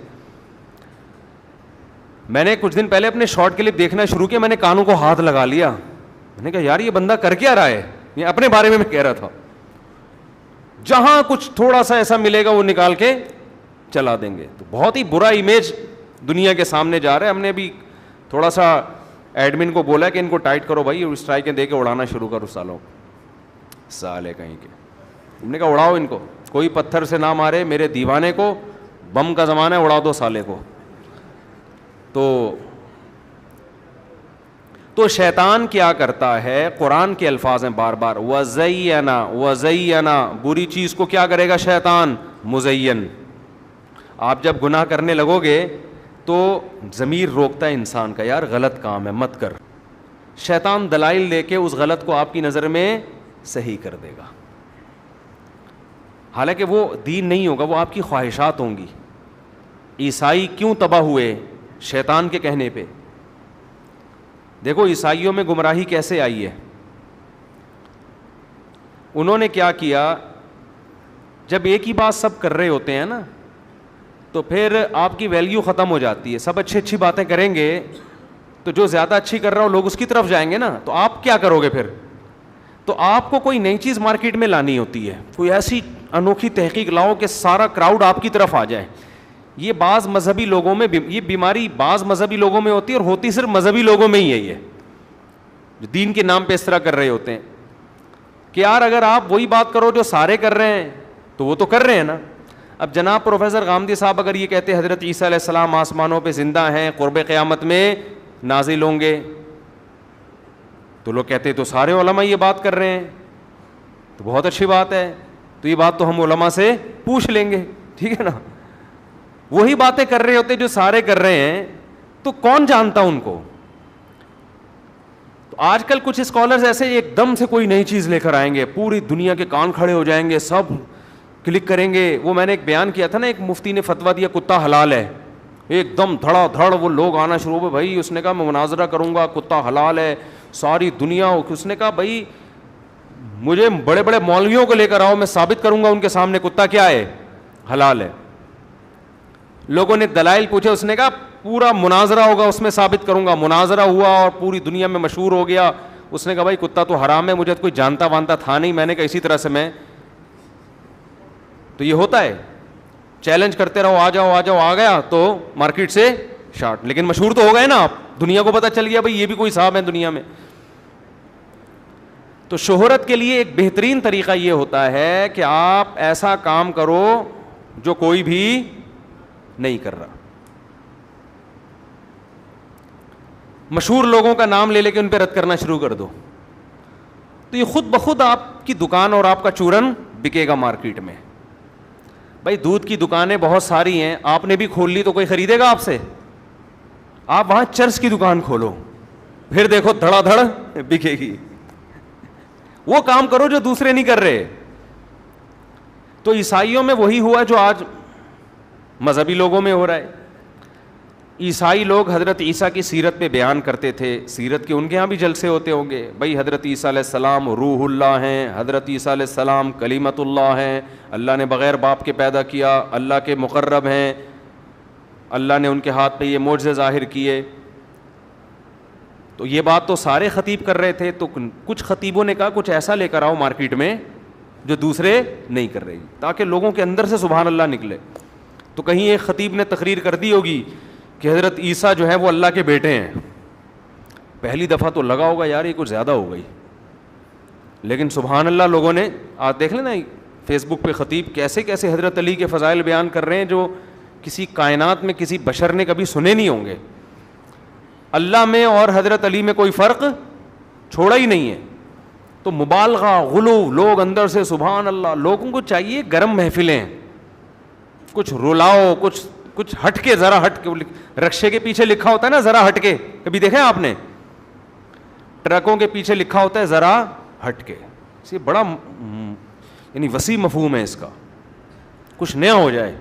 میں نے کچھ دن پہلے اپنے شارٹ کلپ دیکھنا شروع کیا، میں نے کانوں کو ہاتھ لگا لیا. میں نے کہا یار یہ بندہ کر کیا رہا ہے؟ یہ اپنے بارے میں کہہ رہا تھا. جہاں کچھ تھوڑا سا ایسا ملے گا وہ نکال کے چلا دیں گے. تو بہت ہی برا امیج دنیا کے سامنے جا رہا ہے. ہم نے بھی تھوڑا سا ایڈمن کو بولا کہ ان کو ٹائٹ کرو بھائی، اسٹرائکیں دے کے اڑانا شروع کرو سالوں کو. سالے کہیں کے ہم نے کہا اڑاؤ ان کو, کوئی پتھر سے نہ مارے میرے دیوانے کو, بم کا زمانہ ہے, اڑا دو سالے کو. تو شیطان کیا کرتا ہے, قرآن کے الفاظ ہیں بار بار, وَزَيَّنَا وَزَيَّنَا, بری چیز کو کیا کرے گا شیطان, مزین. آپ جب گناہ کرنے لگو گے تو ضمیر روکتا ہے انسان کا, یار غلط کام ہے مت کر. شیطان دلائل لے کے اس غلط کو آپ کی نظر میں صحیح کر دے گا, حالانکہ وہ دین نہیں ہوگا, وہ آپ کی خواہشات ہوں گی. عیسائی کیوں تباہ ہوئے, شیطان کے کہنے پہ. دیکھو عیسائیوں میں گمراہی کیسے آئی ہے. انہوں نے کیا کیا, جب ایک ہی بات سب کر رہے ہوتے ہیں نا تو پھر آپ کی ویلیو ختم ہو جاتی ہے. سب اچھی باتیں کریں گے تو جو زیادہ اچھی کر رہا ہو لوگ اس کی طرف جائیں گے نا, تو آپ کیا کرو گے پھر. تو آپ کو کوئی نئی چیز مارکیٹ میں لانی ہوتی ہے, کوئی ایسی انوکھی تحقیق لاؤ کہ سارا کراؤڈ آپ کی طرف آ جائے. یہ بعض مذہبی لوگوں میں, یہ بیماری بعض مذہبی لوگوں میں ہوتی ہے, اور ہوتی صرف مذہبی لوگوں میں ہی ہے یہ, جو دین کے نام پہ اس طرح کر رہے ہوتے ہیں کہ یار اگر آپ وہی بات کرو جو سارے کر رہے ہیں تو وہ تو کر رہے ہیں نا. اب جناب پروفیسر غامدی صاحب اگر یہ کہتے حضرت عیسیٰ علیہ السلام آسمانوں پہ زندہ ہیں, قرب قیامت میں نازل ہوں گے, تو لوگ کہتے تو سارے علماء یہ بات کر رہے ہیں, تو بہت اچھی بات ہے, تو یہ بات تو ہم علماء سے پوچھ لیں گے, ٹھیک ہے نا. وہی باتیں کر رہے ہوتے جو سارے کر رہے ہیں, تو کون جانتا ان کو. تو آج کل کچھ اسکالرز ایسے ایک دم سے کوئی نئی چیز لے کر آئیں گے, پوری دنیا کے کان کھڑے ہو جائیں گے, سب کلک کریں گے. وہ میں نے ایک بیان کیا تھا نا, ایک مفتی نے فتویٰ دیا کتا حلال ہے, ایک دم دھڑا دھڑ وہ لوگ آنا شروع ہوئے. بھائی اس نے کہا میں مناظرہ کروں گا, کتا حلال ہے, ساری دنیا. اس نے کہا بھائی مجھے بڑے بڑے مولویوں کو لے کر آؤ, میں ثابت کروں گا ان کے سامنے کتا کیا ہے, حلال ہے. لوگوں نے دلائل پوچھے, اس نے کہا پورا مناظرہ ہوگا اس میں ثابت کروں گا. مناظرہ ہوا اور پوری دنیا میں مشہور ہو گیا. اس نے کہا بھائی کتا تو حرام ہے, مجھے تو کوئی جانتا وانتا تھا نہیں. میں نے کہا اسی طرح سے میں, تو یہ ہوتا ہے چیلنج کرتے رہو, آ جاؤ آ جاؤ, آ گیا تو مارکیٹ سے شارٹ. لیکن مشہور تو ہو گئے نا آپ, دنیا کو پتہ چل گیا بھائی یہ بھی کوئی صاحب ہے دنیا میں. تو شہرت کے لیے ایک بہترین طریقہ یہ ہوتا ہے کہ آپ ایسا کام کرو جو کوئی بھی نہیں کر رہا. مشہور لوگوں کا نام لے لے کے ان پہ رد کرنا شروع کر دو, تو یہ خود بخود آپ کی دکان اور آپ کا چورن بکے گا مارکیٹ میں. بھائی دودھ کی دکانیں بہت ساری ہیں, آپ نے بھی کھول لی تو کوئی خریدے گا آپ سے. آپ وہاں چرس کی دکان کھولو, پھر دیکھو دھڑا دھڑ بکے گی. وہ کام کرو جو دوسرے نہیں کر رہے. تو عیسائیوں میں وہی ہوا جو آج مذہبی لوگوں میں ہو رہا ہے. عیسائی لوگ حضرت عیسیٰ کی سیرت پہ بیان کرتے تھے, سیرت کے ان کے ہاں بھی جلسے ہوتے ہوں گے. بھائی حضرت عیسیٰ علیہ السلام روح اللہ ہیں, حضرت عیسیٰ علیہ السلام کلیمت اللہ ہیں, اللہ نے بغیر باپ کے پیدا کیا, اللہ کے مقرب ہیں, اللہ نے ان کے ہاتھ پہ یہ معجزے ظاہر کیے. تو یہ بات تو سارے خطیب کر رہے تھے. تو کچھ خطیبوں نے کہا کچھ ایسا لے کر آؤ مارکیٹ میں جو دوسرے نہیں کر رہے, تاکہ لوگوں کے اندر سے سبحان اللہ نکلے. تو کہیں ایک خطیب نے تقریر کر دی ہوگی کہ حضرت عیسیٰ جو ہے وہ اللہ کے بیٹے ہیں. پہلی دفعہ تو لگا ہوگا یار یہ کچھ زیادہ ہو گئی, لیکن سبحان اللہ لوگوں نے, آج دیکھ لیں نا فیس بک پہ خطیب کیسے کیسے حضرت علی کے فضائل بیان کر رہے ہیں جو کسی کائنات میں کسی بشر نے کبھی سنے نہیں ہوں گے. اللہ میں اور حضرت علی میں کوئی فرق چھوڑا ہی نہیں ہے. تو مبالغہ غلو, لوگ اندر سے سبحان اللہ. لوگوں کو چاہیے گرم محفلیں, کچھ رلاؤ, کچھ ہٹ کے, ذرا ہٹ کے. رکشے کے پیچھے لکھا ہوتا ہے نا ذرا ہٹ کے, کبھی دیکھا آپ نے؟ ٹرکوں کے پیچھے لکھا ہوتا ہے ذرا ہٹ کے. یہ بڑا یعنی وسیع مفہوم ہے اس کا, کچھ نیا ہو جائے.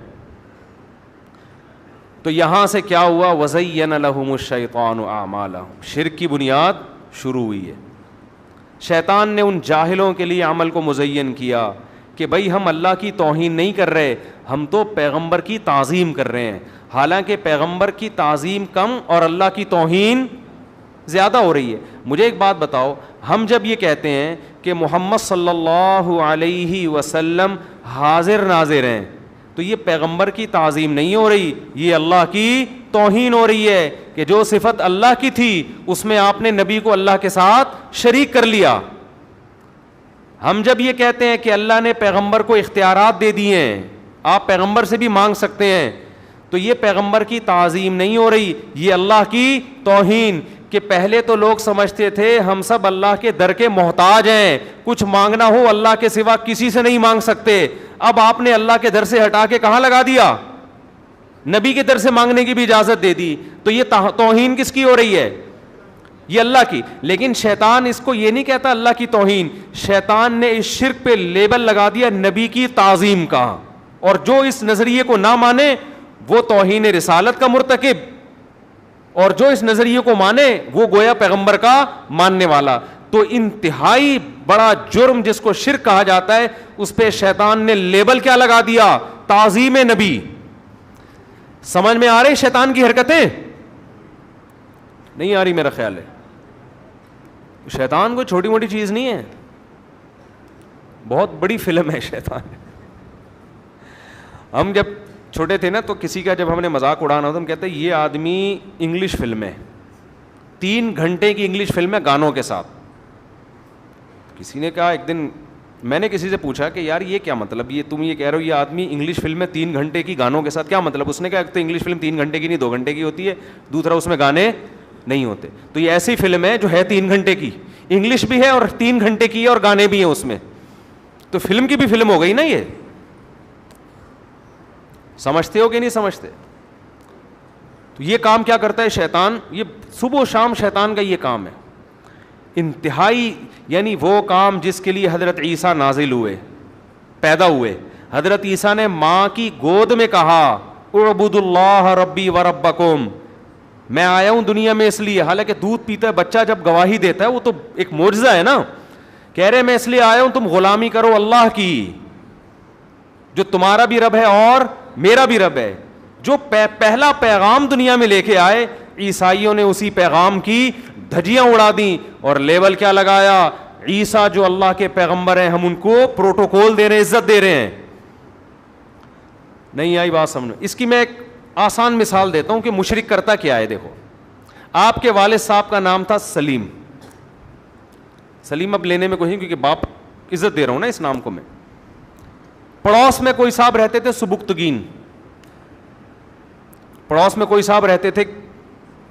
تو یہاں سے کیا ہوا, وَزَيَّنَ لَهُمُ الشَّيْطَانُ أَعْمَالَهُمْ, شرک کی بنیاد شروع ہوئی ہے. شیطان نے ان جاہلوں کے لیے عمل کو مزین کیا کہ بھائی ہم اللہ کی توہین نہیں کر رہے, ہم تو پیغمبر کی تعظیم کر رہے ہیں. حالانکہ پیغمبر کی تعظیم کم اور اللہ کی توہین زیادہ ہو رہی ہے. مجھے ایک بات بتاؤ, ہم جب یہ کہتے ہیں کہ محمد صلی اللہ علیہ وسلم حاضر ناظر ہیں, تو یہ پیغمبر کی تعظیم نہیں ہو رہی, یہ اللہ کی توہین ہو رہی ہے کہ جو صفت اللہ کی تھی اس میں آپ نے نبی کو اللہ کے ساتھ شریک کر لیا. ہم جب یہ کہتے ہیں کہ اللہ نے پیغمبر کو اختیارات دے دیے ہیں, آپ پیغمبر سے بھی مانگ سکتے ہیں, تو یہ پیغمبر کی تعظیم نہیں ہو رہی, یہ اللہ کی توہین. کہ پہلے تو لوگ سمجھتے تھے ہم سب اللہ کے در کے محتاج ہیں, کچھ مانگنا ہو اللہ کے سوا کسی سے نہیں مانگ سکتے. اب آپ نے اللہ کے در سے ہٹا کے کہاں لگا دیا؟ نبی کے در سے مانگنے کی بھی اجازت دے دی. تو یہ توہین کس کی ہو رہی ہے؟ یہ اللہ کی. لیکن شیطان اس کو یہ نہیں کہتا اللہ کی توہین, شیطان نے اس شرک پہ لیبل لگا دیا نبی کی تعظیم کا, اور جو اس نظریے کو نہ مانے وہ توہین رسالت کا مرتکب, اور جو اس نظریے کو مانے وہ گویا پیغمبر کا ماننے والا. تو انتہائی بڑا جرم جس کو شرک کہا جاتا ہے, اس پہ شیطان نے لیبل کیا لگا دیا؟ تعظیم نبی. سمجھ میں آ رہی شیطان کی حرکتیں؟ نہیں آ رہی میرا خیال ہے. شیطان کوئی چھوٹی موٹی چیز نہیں ہے, بہت بڑی فلم ہے شیطان. ہم جب چھوٹے تھے نا تو کسی کا جب ہم نے مذاق اڑانا ہوتا ہم کہتے ہیں یہ آدمی انگلش فلم ہے, 3 گھنٹے کی انگلش فلم ہے گانوں کے ساتھ. کسی نے کہا ایک دن, میں نے کسی سے پوچھا کہ یار یہ کیا مطلب, یہ تم یہ کہہ رہے ہو یہ آدمی انگلش فلم میں 3 گھنٹے کی گانوں کے ساتھ, کیا مطلب؟ اس نے کہا ایک تو انگلش فلم 3 گھنٹے کی نہیں 2 گھنٹے کی ہوتی ہے, دوسرا اس میں گانے نہیں ہوتے. تو یہ ایسی فلم ہے جو ہے 3 گھنٹے کی, انگلش بھی ہے اور 3 گھنٹے کی ہے اور گانے بھی ہیں اس میں, تو فلم کی بھی فلم ہو گئی نا. یہ سمجھتے ہو کہ نہیں سمجھتے؟ تو یہ کام کیا کرتا ہے شیطان, یہ صبح و شام شیطان کا یہ کام ہے انتہائی. یعنی وہ کام جس کے لیے حضرت عیسیٰ نازل ہوئے, پیدا ہوئے, حضرت عیسیٰ نے ماں کی گود میں کہا اعبدوا اللہ ربی و ربکم, میں آیا ہوں دنیا میں اس لیے. حالانکہ دودھ پیتا ہے بچہ جب گواہی دیتا ہے وہ تو ایک معجزہ ہے نا, کہہ رہے میں اس لیے آیا ہوں تم غلامی کرو اللہ کی, جو تمہارا بھی رب ہے اور میرا بھی رب ہے. جو پہلا پیغام دنیا میں لے کے آئے, عیسائیوں نے اسی پیغام کی دھجیاں اڑا دیں اور لیبل کیا لگایا, عیسیٰ جو اللہ کے پیغمبر ہیں ہم ان کو پروٹوکول دے رہے ہیں, عزت دے رہے ہیں. نہیں آئی بات سمجھ؟ اس کی میں ایک آسان مثال دیتا ہوں کہ مشرک کرتا کیا ہے. دیکھو, آپ کے والد صاحب کا نام تھا سلیم. سلیم اب لینے میں کوئی نہیں کیونکہ باپ عزت دے رہا ہوں نا اس نام کو میں. پڑوس میں کوئی صاحب رہتے تھے سبکتگین, پڑوس میں کوئی صاحب رہتے تھے,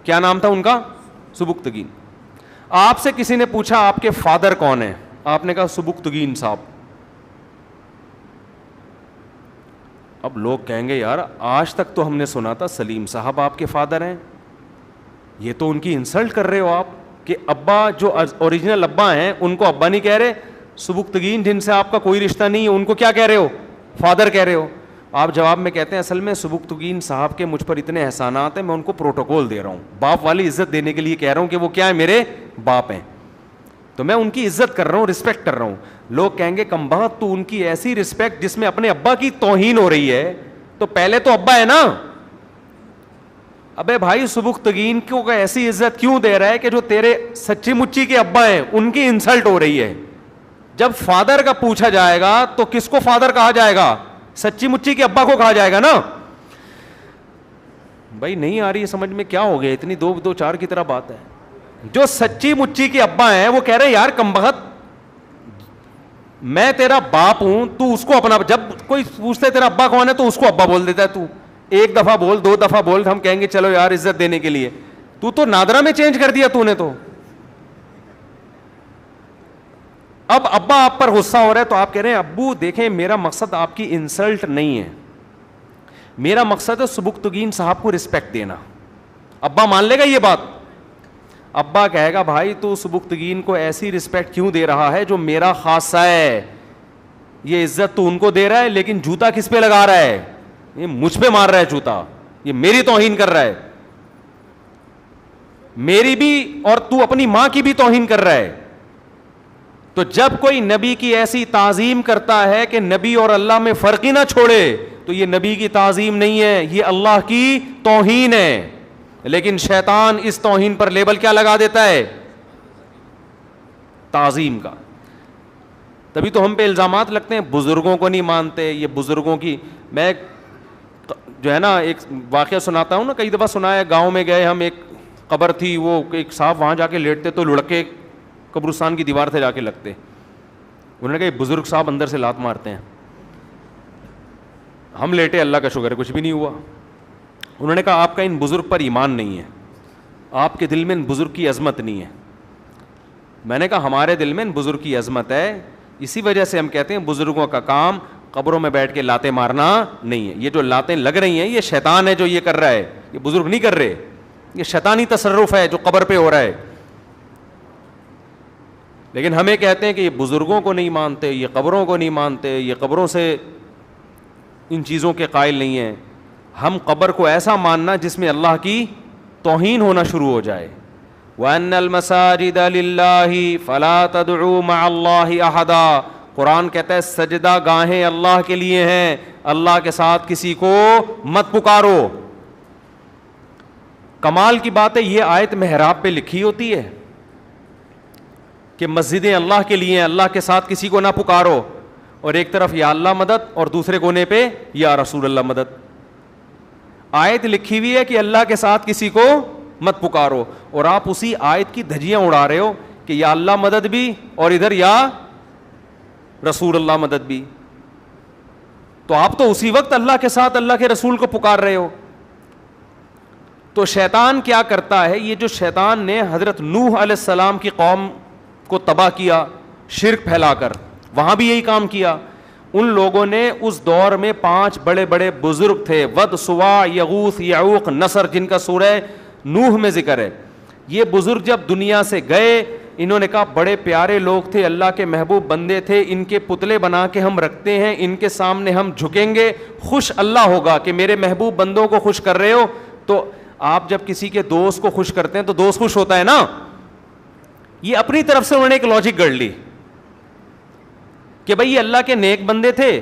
کیا نام تھا ان کا؟ سبکتگین. آپ سے کسی نے پوچھا آپ کے فادر کون ہیں, آپ نے کہا سبکتگین صاحب. اب لوگ کہیں گے یار آج تک تو ہم نے سنا تھا سلیم صاحب آپ کے فادر ہیں, یہ تو ان کی انسلٹ کر رہے ہو آپ کہ ابا جو اوریجنل ابا ہیں ان کو ابا نہیں کہہ رہے, سبکتگین جن سے آپ کا کوئی رشتہ نہیں ہے ان کو کیا کہہ رہے ہو؟ فادر کہہ رہے ہو. آپ جواب میں کہتے ہیں اصل میں سبکتگین صاحب کے مجھ پر اتنے احسانات ہیں میں ان کو پروٹوکول دے رہا ہوں, باپ والی عزت دینے کے لیے کہہ رہا ہوں کہ وہ کیا ہے میرے باپ ہیں, تو میں ان کی عزت کر رہا ہوں, رسپیکٹ کر رہا ہوں. لوگ کہیں گے کمبخت تو ان کی ایسی رسپیکٹ جس میں اپنے ابا کی توہین ہو رہی ہے, تو پہلے تو ابا ہے نا. ابے بھائی سبکتگین کو ایسی عزت کیوں دے رہا ہے کہ جو تیرے سچی مچی کے ابا ہیں ان کی انسلٹ ہو رہی ہے. جب فادر کا پوچھا جائے گا تو کس کو فادر کہا جائے گا؟ سچی مچی کے ابا کو کہا جائے گا نا. بھائی نہیں آ رہی ہے سمجھ میں, کیا ہو گیا اتنی 2-2-4 کی طرح بات ہے. جو سچی مچی کے ابا ہیں وہ کہہ رہے ہیں یار کمبخت میں تیرا باپ ہوں, تو اس کو اپنا, جب کوئی پوچھتے ہے تیرا ابا کون ہے تو اس کو ابا بول دیتا ہے. تو 1 دفعہ بول 2 دفعہ بول, ہم کہیں گے چلو یار عزت دینے کے لیے, تو نادرا میں چینج کر دیا تو نے. تو اب ابا آپ پر غصہ ہو رہا ہے تو آپ کہہ رہے ہیں ابو دیکھیں میرا مقصد آپ کی انسلٹ نہیں ہے, میرا مقصد ہے سبکتگین صاحب کو رسپیکٹ دینا. ابا مان لے گا یہ بات؟ ابا کہے گا بھائی تو سبکتگین کو ایسی رسپیکٹ کیوں دے رہا ہے جو میرا خاصہ ہے, یہ عزت تو ان کو دے رہا ہے لیکن جوتا کس پہ لگا رہا ہے؟ یہ مجھ پہ مار رہا ہے جوتا, یہ میری توہین کر رہا ہے, میری بھی اور تو اپنی ماں کی بھی توہین کر رہا ہے. تو جب کوئی نبی کی ایسی تعظیم کرتا ہے کہ نبی اور اللہ میں فرق ہی نہ چھوڑے, تو یہ نبی کی تعظیم نہیں ہے, یہ اللہ کی توہین ہے. لیکن شیطان اس توہین پر لیبل کیا لگا دیتا ہے؟ تعظیم کا. تبھی تو ہم پہ الزامات لگتے ہیں بزرگوں کو نہیں مانتے, یہ بزرگوں کی. میں جو ہے نا ایک واقعہ سناتا ہوں نا, کئی دفعہ سنا ہے. گاؤں میں گئے ہم, ایک قبر تھی, وہ ایک صاحب وہاں جا کے لیٹتے تو لڑکے قبرستان کی دیوار سے جا کے لگتے. انہوں نے کہا یہ بزرگ صاحب اندر سے لات مارتے ہیں. ہم لیٹے, اللہ کا شکر ہے کچھ بھی نہیں ہوا. انہوں نے کہا آپ کا ان بزرگ پر ایمان نہیں ہے, آپ کے دل میں ان بزرگ کی عظمت نہیں ہے. میں نے کہا ہمارے دل میں ان بزرگ کی عظمت ہے, اسی وجہ سے ہم کہتے ہیں بزرگوں کا کام قبروں میں بیٹھ کے لاتیں مارنا نہیں ہے. یہ جو لاتیں لگ رہی ہیں یہ شیطان ہے جو یہ کر رہا ہے, یہ بزرگ نہیں کر رہے, یہ شیطانی تصرف ہے جو قبر پہ ہو رہا ہے. لیکن ہمیں کہتے ہیں کہ یہ بزرگوں کو نہیں مانتے, یہ قبروں کو نہیں مانتے, یہ قبروں سے ان چیزوں کے قائل نہیں ہیں. ہم قبر کو ایسا ماننا جس میں اللہ کی توہین ہونا شروع ہو جائے. وَأَنَّ الْمَسَاجِدَ لِلَّهِ فَلَا تَدْعُوا مَعَ اللَّهِ أَحَدًا. قرآن کہتا ہے سجدہ گاہیں اللہ کے لیے ہیں, اللہ کے ساتھ کسی کو مت پکارو. کمال کی بات ہے یہ آیت محراب پہ لکھی ہوتی ہے کہ مسجدیں اللہ کے لیے ہیں, اللہ کے ساتھ کسی کو نہ پکارو, اور ایک طرف یا اللہ مدد اور دوسرے کونے پہ یا رسول اللہ مدد. آیت لکھی ہوئی ہے کہ اللہ کے ساتھ کسی کو مت پکارو, اور آپ اسی آیت کی دھجیاں اڑا رہے ہو کہ یا اللہ مدد بھی اور ادھر یا رسول اللہ مدد بھی. تو آپ تو اسی وقت اللہ کے ساتھ اللہ کے رسول کو پکار رہے ہو. تو شیطان کیا کرتا ہے, یہ جو شیطان نے حضرت نوح علیہ السلام کی قوم کو تباہ کیا شرک پھیلا کر, وہاں بھی یہی کام کیا. ان لوگوں نے اس دور میں 5 بڑے بڑے بزرگ تھے, ود, سوا, یغوث, یعوق, نصر, جن کا سورہ نوح میں ذکر ہے. یہ بزرگ جب دنیا سے گئے, انہوں نے کہا بڑے پیارے لوگ تھے, اللہ کے محبوب بندے تھے, ان کے پتلے بنا کے ہم رکھتے ہیں, ان کے سامنے ہم جھکیں گے, خوش اللہ ہوگا کہ میرے محبوب بندوں کو خوش کر رہے ہو. تو آپ جب کسی کے دوست کو خوش کرتے ہیں تو دوست خوش ہوتا ہے نا. یہ اپنی طرف سے انہوں نے ایک لاجک گڑھ لی کہ بھئی یہ اللہ کے نیک بندے تھے,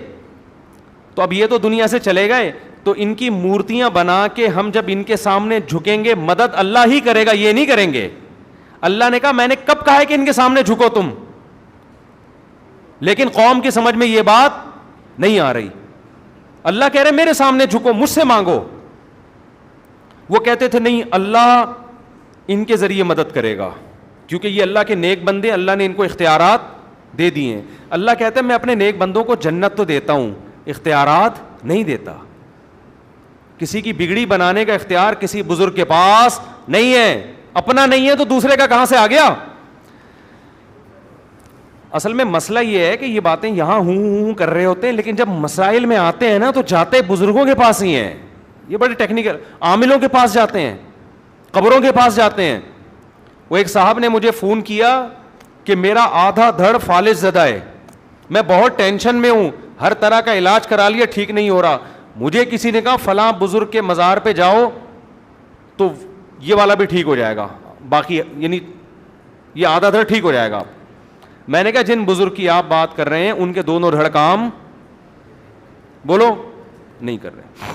تو اب یہ تو دنیا سے چلے گئے, تو ان کی مورتیاں بنا کے ہم جب ان کے سامنے جھکیں گے مدد اللہ ہی کرے گا, یہ نہیں کریں گے. اللہ نے کہا میں نے کب کہا ہے کہ ان کے سامنے جھکو تم, لیکن قوم کی سمجھ میں یہ بات نہیں آ رہی. اللہ کہہ رہے میرے سامنے جھکو, مجھ سے مانگو. وہ کہتے تھے نہیں اللہ ان کے ذریعے مدد کرے گا, کیونکہ یہ اللہ کے نیک بندے, اللہ نے ان کو اختیارات دے دیے ہیں. اللہ کہتا ہے میں اپنے نیک بندوں کو جنت تو دیتا ہوں, اختیارات نہیں دیتا. کسی کی بگڑی بنانے کا اختیار کسی بزرگ کے پاس نہیں ہے, اپنا نہیں ہے تو دوسرے کا کہاں سے آ گیا. اصل میں مسئلہ یہ ہے کہ یہ باتیں یہاں ہوں کر رہے ہوتے ہیں, لیکن جب مسائل میں آتے ہیں نا تو جاتے بزرگوں کے پاس ہی ہیں. یہ بڑے ٹیکنیکل, عاملوں کے پاس جاتے ہیں, قبروں کے پاس جاتے ہیں. وہ ایک صاحب نے مجھے فون کیا کہ میرا آدھا دھڑ فالج زدہ ہے, میں بہت ٹینشن میں ہوں, ہر طرح کا علاج کرا لیا ٹھیک نہیں ہو رہا. مجھے کسی نے کہا فلاں بزرگ کے مزار پہ جاؤ تو یہ والا بھی ٹھیک ہو جائے گا, باقی یعنی یہ آدھا دھڑ ٹھیک ہو جائے گا. میں نے کہا جن بزرگ کی آپ بات کر رہے ہیں ان کے دونوں دھڑ کام بولو نہیں کر رہے,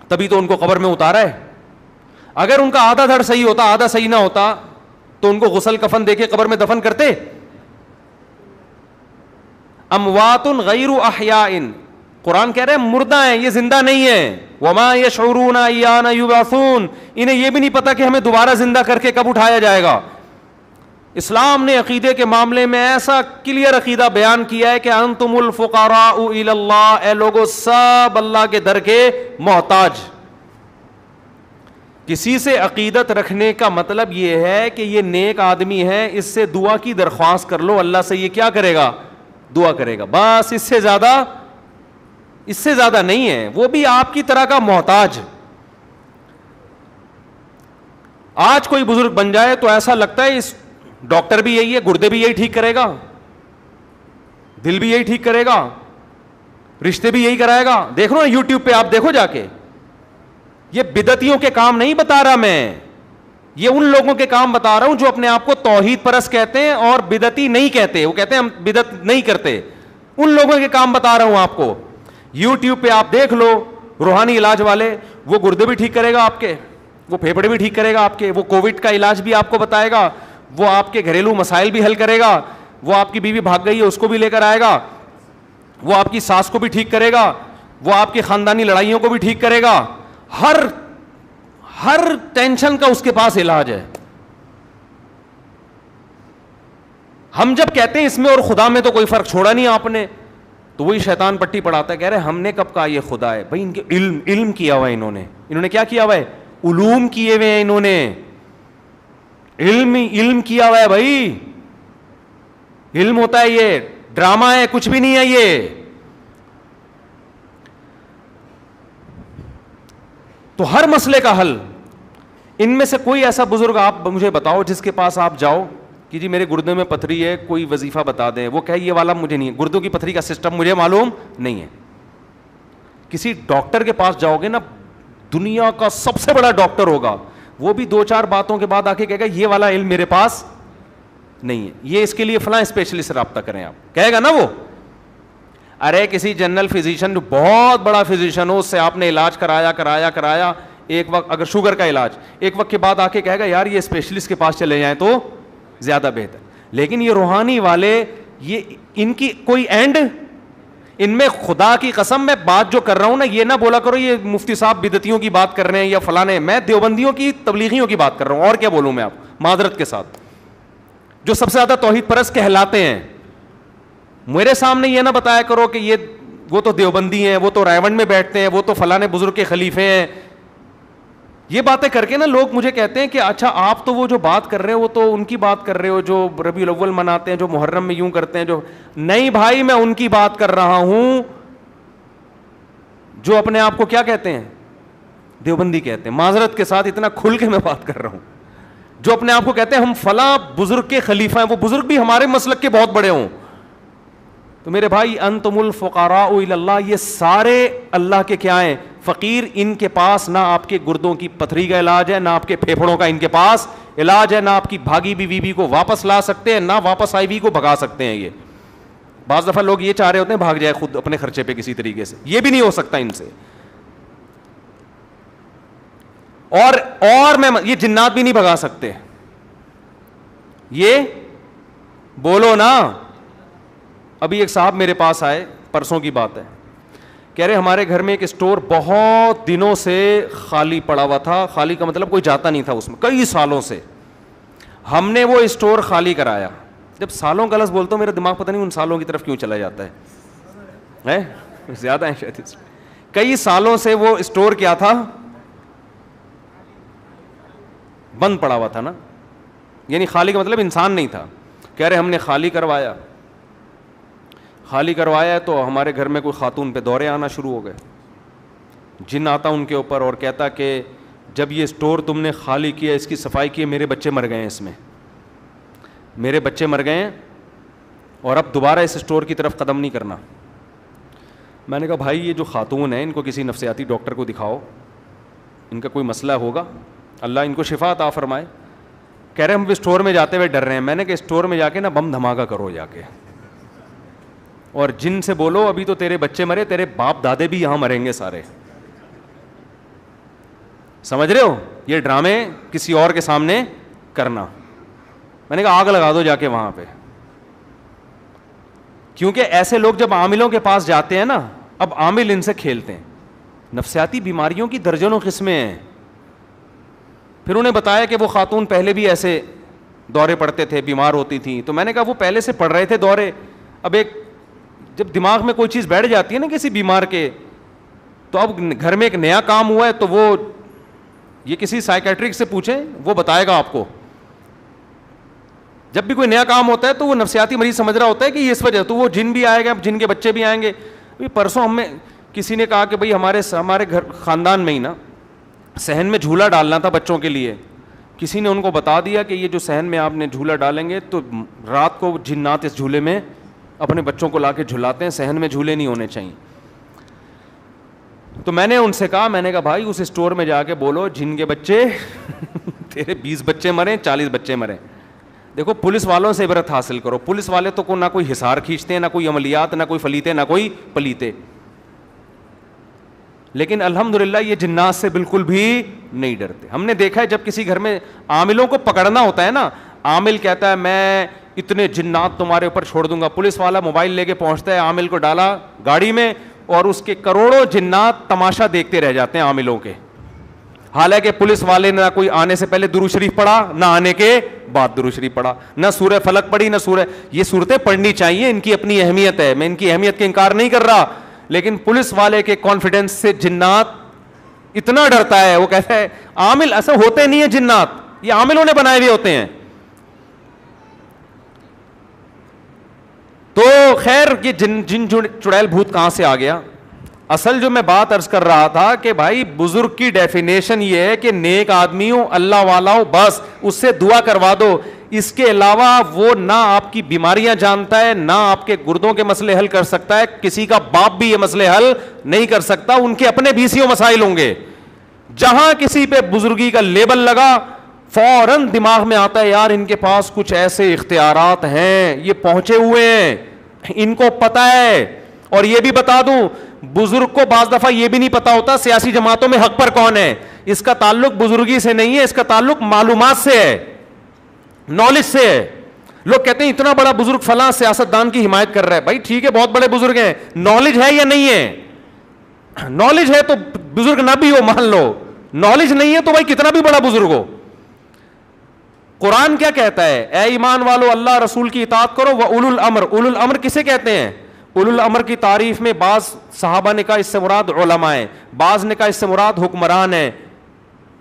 تبھی تو ان کو قبر میں اتارا ہے. اگر ان کا آدھا دھڑ صحیح ہوتا, آدھا صحیح نہ ہوتا, تو ان کو غسل کفن دے کے قبر میں دفن کرتے. اموات غیر احیاء, قرآن کہہ رہے ہیں مردہ ہیں, یہ زندہ نہیں ہیں. وما یشعرون ایان یبعثون, انہیں یہ بھی نہیں پتا کہ ہمیں دوبارہ زندہ کر کے کب اٹھایا جائے گا. اسلام نے عقیدے کے معاملے میں ایسا کلیئر عقیدہ بیان کیا ہے کہ انتم الفقراء الی اللہ, اے لوگو سب اللہ کے در کے محتاج. کسی سے عقیدت رکھنے کا مطلب یہ ہے کہ یہ نیک آدمی ہے, اس سے دعا کی درخواست کر لو, اللہ سے یہ کیا کرے گا, دعا کرے گا, بس. اس سے زیادہ نہیں ہے. وہ بھی آپ کی طرح کا محتاج. آج کوئی بزرگ بن جائے تو ایسا لگتا ہے اس ڈاکٹر بھی یہی ہے, گردے بھی یہی ٹھیک کرے گا, دل بھی یہی ٹھیک کرے گا, رشتے بھی یہی کرائے گا. دیکھ لو نا یوٹیوب پہ, آپ دیکھو جا کے. یہ بدعتیوں کے کام نہیں بتا رہا میں, یہ ان لوگوں کے کام بتا رہا ہوں جو اپنے آپ کو توحید پرست کہتے ہیں اور بدعتی نہیں کہتے. وہ کہتے ہیں ہم بدعت نہیں کرتے. ان لوگوں کے کام بتا رہا ہوں آپ کو. یوٹیوب پہ آپ دیکھ لو, روحانی علاج والے, وہ گردے بھی ٹھیک کرے گا آپ کے, وہ پھیپھڑے بھی ٹھیک کرے گا آپ کے, وہ کووڈ کا علاج بھی آپ کو بتائے گا, وہ آپ کے گھریلو مسائل بھی حل کرے گا, وہ آپ کی بیوی بھاگ گئی ہے اس کو بھی لے کر آئے گا, وہ آپ کی ساس کو بھی ٹھیک کرے گا, وہ آپ کی خاندانی لڑائیوں کو بھی ٹھیک کرے گا. ہر ٹینشن کا اس کے پاس علاج ہے. ہم جب کہتے ہیں اس میں اور خدا میں تو کوئی فرق چھوڑا نہیں آپ نے, تو وہی شیطان پٹی پڑھاتا ہے, کہہ رہے ہم نے کب کہا یہ خدا ہے. بھائی ان کے علم کیا ہوا ہے, انہوں نے کیا کیا ہوا ہے, علوم کیے ہوئے ہیں, انہوں نے علم کیا ہوا ہے. بھائی علم ہوتا ہے, یہ ڈرامہ ہے, کچھ بھی نہیں ہے یہ. تو ہر مسئلے کا حل, ان میں سے کوئی ایسا بزرگ آپ مجھے بتاؤ جس کے پاس آپ جاؤ کہ جی میرے گردے میں پتھری ہے, کوئی وظیفہ بتا دیں, وہ کہے یہ والا مجھے نہیں ہے, گردوں کی پتھری کا سسٹم مجھے معلوم نہیں ہے. کسی ڈاکٹر کے پاس جاؤ گے نا, دنیا کا سب سے بڑا ڈاکٹر ہوگا, وہ بھی 2-4 باتوں کے بعد آ کے کہے گا یہ والا علم میرے پاس نہیں ہے, یہ اس کے لیے فلاں اسپیشلسٹ سے رابطہ کریں. آپ کہے گا نا وہ, ارے کسی جنرل فزیشین جو بہت بڑا فزیشین ہو, اس سے آپ نے علاج کرایا, ایک وقت اگر شوگر کا علاج, ایک وقت کے بعد آ کے کہے گا یار یہ اسپیشلسٹ کے پاس چلے جائیں تو زیادہ بہتر. لیکن یہ روحانی والے, یہ ان کی کوئی اینڈ, ان میں خدا کی قسم میں بات جو کر رہا ہوں نا, یہ نہ بولا کرو یہ مفتی صاحب بدعتیوں کی بات کر رہے ہیں یا فلانے, میں دیوبندیوں کی تبلیغیوں کی بات کر رہا ہوں, اور کیا بولوں میں آپ معذرت کے ساتھ, جو سب سے زیادہ توحید پرست کہلاتے ہیں. میرے سامنے یہ نہ بتایا کرو کہ یہ وہ تو دیوبندی ہیں, وہ تو رائیونڈ میں بیٹھتے ہیں, وہ تو فلانے بزرگ کے خلیفے ہیں. یہ باتیں کر کے نا لوگ مجھے کہتے ہیں کہ اچھا آپ تو وہ جو بات کر رہے ہو وہ تو ان کی بات کر رہے ہو جو ربیع الاول مناتے ہیں, جو محرم میں یوں کرتے ہیں, جو نہیں بھائی میں ان کی بات کر رہا ہوں جو اپنے آپ کو کیا کہتے ہیں, دیوبندی کہتے ہیں. معذرت کے ساتھ اتنا کھل کے میں بات کر رہا ہوں, جو اپنے آپ کو کہتے ہیں ہم فلاں بزرگ کے خلیفہ ہیں, وہ بزرگ بھی ہمارے مسلک کے بہت بڑے ہوں. تو میرے بھائی انتم الفقراء الی اللہ, یہ سارے اللہ کے کیا ہیں, فقیر. ان کے پاس نہ آپ کے گردوں کی پتھری کا علاج ہے, نہ آپ کے پھیپھڑوں کا ان کے پاس علاج ہے, نہ آپ کی بھاگی بیوی کو واپس لا سکتے ہیں, نہ واپس آئی بیوی کو بھگا سکتے ہیں. یہ بعض دفعہ لوگ یہ چاہ رہے ہوتے ہیں بھاگ جائے خود اپنے خرچے پہ کسی طریقے سے, یہ بھی نہیں ہو سکتا ان سے. اور میں یہ جنات بھی نہیں بھگا سکتے, یہ بولو نا. ابھی ایک صاحب میرے پاس آئے, پرسوں کی بات ہے, کہہ رہے ہمارے گھر میں ایک اسٹور بہت دنوں سے خالی پڑا ہوا تھا. خالی کا مطلب کوئی جاتا نہیں تھا اس میں, کئی سالوں سے. ہم نے وہ اسٹور خالی کرایا. جب سالوں کا لفظ بولتا ہوں میرا دماغ پتہ نہیں ان سالوں کی طرف کیوں چلا جاتا ہے, زیادہ ہیں شاید. کئی سالوں سے وہ اسٹور کیا تھا, بند پڑا ہوا تھا نا, یعنی خالی کا مطلب انسان نہیں تھا. کہہ رہے ہم نے خالی کروایا تو ہمارے گھر میں کوئی خاتون پہ دورے آنا شروع ہو گئے. جن آتا ان کے اوپر اور کہتا کہ جب یہ اسٹور تم نے خالی کیا, اس کی صفائی کی, میرے بچے مر گئے ہیں, اس میں میرے بچے مر گئے ہیں اور اب دوبارہ اس اسٹور کی طرف قدم نہیں کرنا. میں نے کہا بھائی یہ جو خاتون ہیں ان کو کسی نفسیاتی ڈاکٹر کو دکھاؤ, ان کا کوئی مسئلہ ہوگا, اللہ ان کو شفا عطا فرمائے. کہہ رہے ہم اسٹور میں جاتے ہوئے ڈر رہے ہیں. میں نے کہا اسٹور میں جا کے نا بم دھماکہ کرو جا کے, اور جن سے بولو ابھی تو تیرے بچے مرے, تیرے باپ دادے بھی یہاں مریں گے سارے. سمجھ رہے ہو, یہ ڈرامے کسی اور کے سامنے کرنا. میں نے کہا آگ لگا دو جا کے وہاں پہ, کیونکہ ایسے لوگ جب عاملوں کے پاس جاتے ہیں نا, اب عامل ان سے کھیلتے ہیں. نفسیاتی بیماریوں کی درجنوں قسمیں ہیں. پھر انہیں بتایا کہ وہ خاتون پہلے بھی ایسے دورے پڑتے تھے, بیمار ہوتی تھیں. تو میں نے کہا وہ پہلے سے پڑ رہے تھے دورے, اب ایک جب دماغ میں کوئی چیز بیٹھ جاتی ہے نا کسی بیمار کے, تو اب گھر میں ایک نیا کام ہوا ہے تو وہ یہ کسی سائیکیٹرک سے پوچھیں, وہ بتائے گا آپ کو. جب بھی کوئی نیا کام ہوتا ہے تو وہ نفسیاتی مریض سمجھ رہا ہوتا ہے کہ یہ اس وجہ, تو وہ جن بھی آئے گا, جن کے بچے بھی آئیں گے. پرسوں ہمیں کسی نے کہا کہ بھائی ہمارے گھر خاندان میں ہی نا صحن میں جھولا ڈالنا تھا بچوں کے لیے. کسی نے ان کو بتا دیا کہ یہ جو صحن میں آپ نے جھولا ڈالیں گے تو رات کو جنات اس جھولے میں اپنے بچوں کو لا کے جھلاتے ہیں, صحن میں جھولے نہیں ہونے چاہیے. تو میں نے ان سے کہا, میں نے کہا بھائی اس اسٹور میں جا کے بولو جن کے بچے تیرے 20 بچے مریں, 40 بچے مریں. دیکھو پولیس والوں سے عبرت حاصل کرو. پولیس والے تو نہ کوئی حصار کھینچتے ہیں, نہ کوئی عملیات, نہ کوئی فلیتے, نہ کوئی پلیتے. لیکن الحمدللہ یہ جنات سے بالکل بھی نہیں ڈرتے. ہم نے دیکھا ہے جب کسی گھر میں عاملوں کو پکڑنا ہوتا ہے نا, عامل کہتا ہے میں اتنے جنات تمہارے اوپر چھوڑ دوں گا, پولیس والا موبائل لے کے پہنچتا ہے, عامل کو ڈالا گاڑی میں, اور اس کے کروڑوں جنات تماشا دیکھتے رہ جاتے ہیں عاملوں کے. حالانکہ پولیس والے نے نہ کوئی آنے سے پہلے درود شریف پڑھا, نہ آنے کے بعد درود شریف پڑھا, نہ سورہ فلق پڑھی, نہ سورہ, یہ صورتیں پڑھنی چاہیے, ان کی اپنی اہمیت ہے, میں ان کی اہمیت کا انکار نہیں کر رہا, لیکن پولیس والے کے کانفیڈنس سے جنات اتنا ڈرتا ہے, وہ کہتا ہے عامل ایسا ہوتے نہیں ہیں جنات, یہ عاملوں نے بنائے ہوئے ہوتے ہیں. تو خیر یہ جن چڑیل بھوت کہاں سے آ گیا؟ اصل جو میں بات عرض کر رہا تھا کہ بھائی بزرگ کی ڈیفینیشن یہ ہے کہ نیک آدمی ہو, اللہ والا ہو, بس اس سے دعا کروا دو. اس کے علاوہ وہ نہ آپ کی بیماریاں جانتا ہے, نہ آپ کے گردوں کے مسئلے حل کر سکتا ہے, کسی کا باپ بھی یہ مسئلے حل نہیں کر سکتا, ان کے اپنے بیسیوں مسائل ہوں گے. جہاں کسی پہ بزرگی کا لیبل لگا فوراً دماغ میں آتا ہے یار ان کے پاس کچھ ایسے اختیارات ہیں, یہ پہنچے ہوئے ہیں, ان کو پتہ ہے. اور یہ بھی بتا دوں, بزرگ کو بعض دفعہ یہ بھی نہیں پتا ہوتا سیاسی جماعتوں میں حق پر کون ہے. اس کا تعلق بزرگی سے نہیں ہے, اس کا تعلق معلومات سے ہے, نالج سے ہے. لوگ کہتے ہیں اتنا بڑا بزرگ فلاں سیاستدان کی حمایت کر رہا ہے. بھائی ٹھیک ہے, بہت بڑے بزرگ ہیں, نالج ہے یا نہیں ہے؟ نالج ہے تو بزرگ نہ بھی ہو مان لو, نالج نہیں ہے تو بھائی کتنا بھی بڑا بزرگ ہو. قرآن کیا کہتا ہے؟ اے ایمان والو اللہ رسول کی اطاعت کرو. وَأُولُو الْأَمْرِ, اولو الامر کسے کہتے ہیں؟ اولو الامر کی تعریف میں بعض صحابہ نے کہا اس سے مراد علماء ہیں, بعض نے کہا اس سے مراد حکمران ہیں.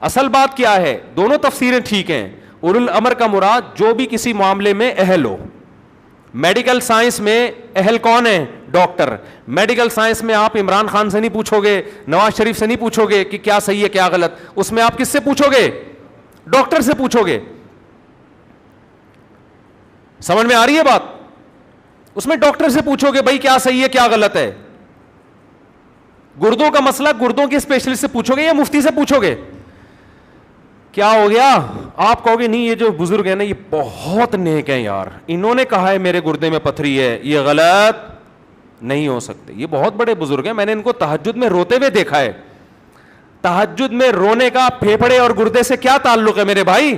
اصل بات کیا ہے؟ دونوں تفسیریں ٹھیک ہیں. اولو الامر کا مراد جو بھی کسی معاملے میں اہل ہو. میڈیکل سائنس میں اہل کون ہے؟ ڈاکٹر. میڈیکل سائنس میں آپ عمران خان سے نہیں پوچھو گے, نواز شریف سے نہیں پوچھو گے کہ کیا صحیح ہے کیا غلط, اس میں آپ کس سے پوچھو گے؟ ڈاکٹر سے پوچھو گے. سمجھ میں آ رہی ہے بات؟ اس میں ڈاکٹر سے پوچھو گے بھائی کیا صحیح ہے کیا غلط ہے. گردوں کا مسئلہ گردوں کے اسپیشلسٹ سے پوچھو گے یا مفتی سے پوچھو گے؟ کیا ہو گیا؟ آپ کہو گے نہیں یہ جو بزرگ ہیں نا یہ بہت نیک ہیں یار, انہوں نے کہا ہے میرے گردے میں پتھری ہے, یہ غلط نہیں ہو سکتے. یہ بہت بڑے بزرگ ہیں, میں نے ان کو تہجد میں روتے ہوئے دیکھا ہے. تہجد میں رونے کا پھیپھڑے اور گردے سے کیا تعلق ہے میرے بھائی؟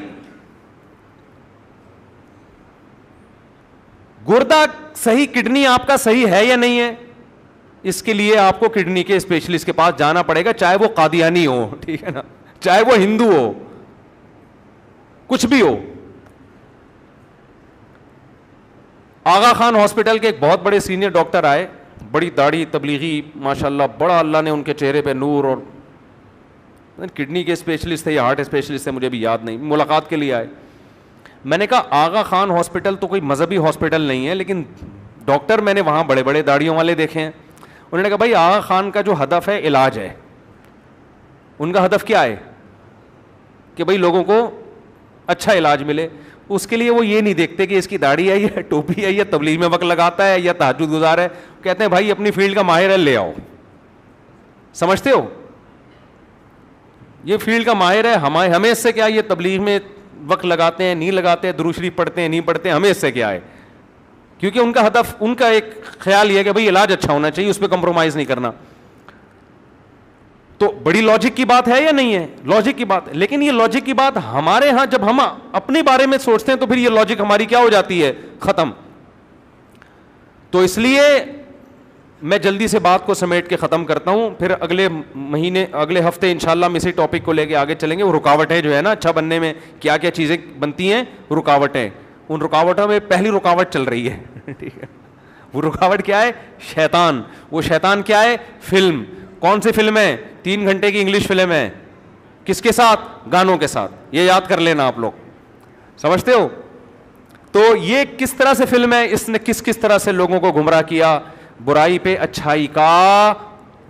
گردہ صحیح, کڈنی آپ کا صحیح ہے یا نہیں ہے, اس کے لیے آپ کو کڈنی کے اسپیشلسٹ کے پاس جانا پڑے گا, چاہے وہ قادیانی ہو, ٹھیک ہے نا, چاہے وہ ہندو ہو, کچھ بھی ہو. آغا خان ہاسپٹل کے ایک بہت بڑے سینئر ڈاکٹر آئے, بڑی داڑھی تبلیغی ماشاءاللہ, بڑا اللہ نے ان کے چہرے پہ نور, اور کڈنی کے اسپیشلسٹ تھے یا ہارٹ اسپیشلسٹ تھے مجھے بھی یاد نہیں, ملاقات کے لیے آئے. میں نے کہا آغا خان ہاسپٹل تو کوئی مذہبی ہاسپٹل نہیں ہے, لیکن ڈاکٹر میں نے وہاں بڑے بڑے داڑھیوں والے دیکھے ہیں. انہوں نے کہا بھائی آغا خان کا جو ہدف ہے علاج ہے. ان کا ہدف کیا ہے؟ کہ بھائی لوگوں کو اچھا علاج ملے. اس کے لیے وہ یہ نہیں دیکھتے کہ اس کی داڑھی ہے یا ٹوپی ہے یا تبلیغ میں وقت لگاتا ہے یا تہجد گزار ہے. کہتے ہیں بھائی اپنی فیلڈ کا ماہر ہے لے آؤ. سمجھتے ہو؟ یہ فیلڈ کا ماہر ہے, ہمیں اس سے کیا, یہ تبلیغ میں وقت لگاتے ہیں نہیں لگاتے ہیں, درود شریف پڑھتے ہیں نہیں پڑھتے ہیں, ہمیں اس سے کیا ہے؟ کیونکہ ان کا ہدف, ان کا ایک خیال یہ ہے کہ بھائی علاج اچھا ہونا چاہیے, اس پہ کمپرومائز نہیں کرنا. تو بڑی لاجک کی بات ہے یا نہیں ہے؟ لاجک کی بات ہے. لیکن یہ لاجک کی بات ہمارے ہاں جب ہم اپنے بارے میں سوچتے ہیں تو پھر یہ لاجک ہماری کیا ہو جاتی ہے؟ ختم. تو اس لیے میں جلدی سے بات کو سمیٹ کے ختم کرتا ہوں, پھر اگلے مہینے اگلے ہفتے انشاءاللہ ہم اسی ٹاپک کو لے کے آگے چلیں گے. وہ رکاوٹیں جو ہے نا اچھا بننے میں, کیا کیا چیزیں بنتی ہیں, رکاوٹیں. ان رکاوٹوں میں پہلی رکاوٹ چل رہی ہے, ٹھیک ہے. وہ رکاوٹ کیا ہے؟ شیطان. وہ شیطان کیا ہے؟ فلم. کون سی فلم ہے؟ 3 گھنٹے کی انگلش فلم ہے. کس کے ساتھ؟ گانوں کے ساتھ. یہ یاد کر لینا آپ لوگ, سمجھتے ہو؟ تو یہ کس طرح سے فلم ہے, اس نے کس طرح سے لوگوں کو گمراہ کیا, برائی پہ اچھائی کا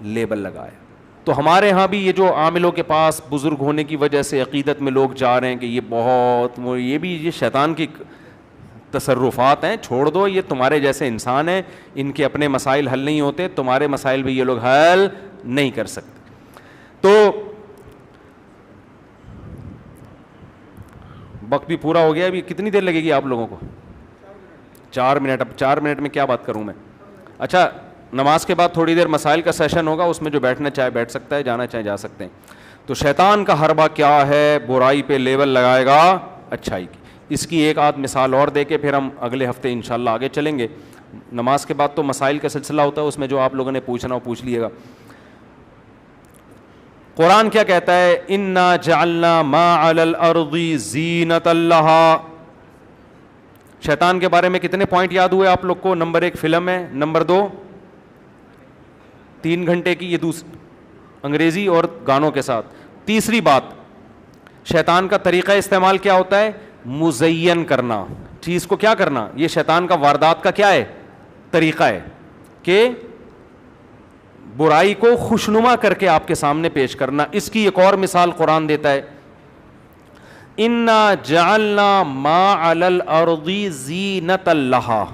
لیبل لگایا. تو ہمارے ہاں بھی یہ جو عاملوں کے پاس بزرگ ہونے کی وجہ سے عقیدت میں لوگ جا رہے ہیں کہ یہ بہت, یہ بھی یہ شیطان کی تصرفات ہیں. چھوڑ دو, یہ تمہارے جیسے انسان ہیں, ان کے اپنے مسائل حل نہیں ہوتے, تمہارے مسائل بھی یہ لوگ حل نہیں کر سکتے. تو وقت بھی پورا ہو گیا, ابھی کتنی دیر لگے گی آپ لوگوں کو؟ 4 منٹ. اب 4 منٹ میں کیا بات کروں میں؟ اچھا, نماز کے بعد تھوڑی دیر مسائل کا سیشن ہوگا, اس میں جو بیٹھنا چاہے بیٹھ سکتا ہے, جانا چاہے جا سکتے ہیں. تو شیطان کا حربہ کیا ہے؟ برائی پہ لیبل لگائے گا اچھائی کی. اس کی ایک آدھ مثال اور دے کے پھر ہم اگلے ہفتے انشاءاللہ آگے چلیں گے. نماز کے بعد تو مسائل کا سلسلہ ہوتا ہے, اس میں جو آپ لوگوں نے پوچھنا ہو پوچھ لیے گا. قرآن کیا کہتا ہے؟ انا جعلنا ما علی الارض زینۃ لہا. شیطان کے بارے میں کتنے پوائنٹ یاد ہوئے آپ لوگ کو؟ نمبر 1 فلم ہے، نمبر 2 3 گھنٹے کی یہ انگریزی اور گانوں کے ساتھ. تیسری بات، شیطان کا طریقہ استعمال کیا ہوتا ہے؟ مزین کرنا، چیز کو کیا کرنا. یہ شیطان کا واردات کا کیا ہے؟ طریقہ ہے کہ برائی کو خوشنما کر کے آپ کے سامنے پیش کرنا. اس کی ایک اور مثال قرآن دیتا ہے، انا جعلنا ما علی الارض زینۃ لہا.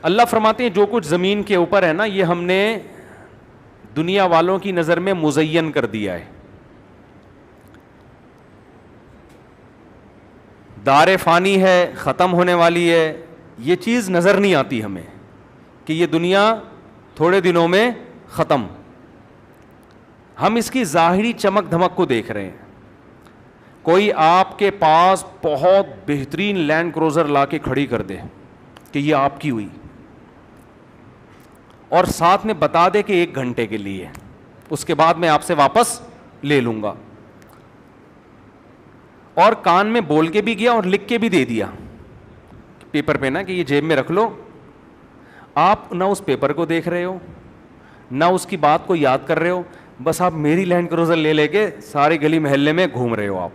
اللہ فرماتے ہیں جو کچھ زمین کے اوپر ہے نا، یہ ہم نے دنیا والوں کی نظر میں مزین کر دیا ہے. دار فانی ہے، ختم ہونے والی ہے، یہ چیز نظر نہیں آتی ہمیں کہ یہ دنیا تھوڑے دنوں میں ختم. ہم اس کی ظاہری چمک دھمک کو دیکھ رہے ہیں. کوئی آپ کے پاس بہت بہترین لینڈ کروزر لا کے کھڑی کر دے کہ یہ آپ کی ہوئی، اور ساتھ میں بتا دے کہ 1 گھنٹے کے لیے، اس کے بعد میں آپ سے واپس لے لوں گا، اور کان میں بول کے بھی گیا اور لکھ کے بھی دے دیا پیپر پہ نا کہ یہ جیب میں رکھ لو. آپ نہ اس پیپر کو دیکھ رہے ہو، نہ اس کی بات کو یاد کر رہے ہو، بس آپ میری لینڈ کروزر لے لے کے ساری گلی محلے میں گھوم رہے ہو آپ،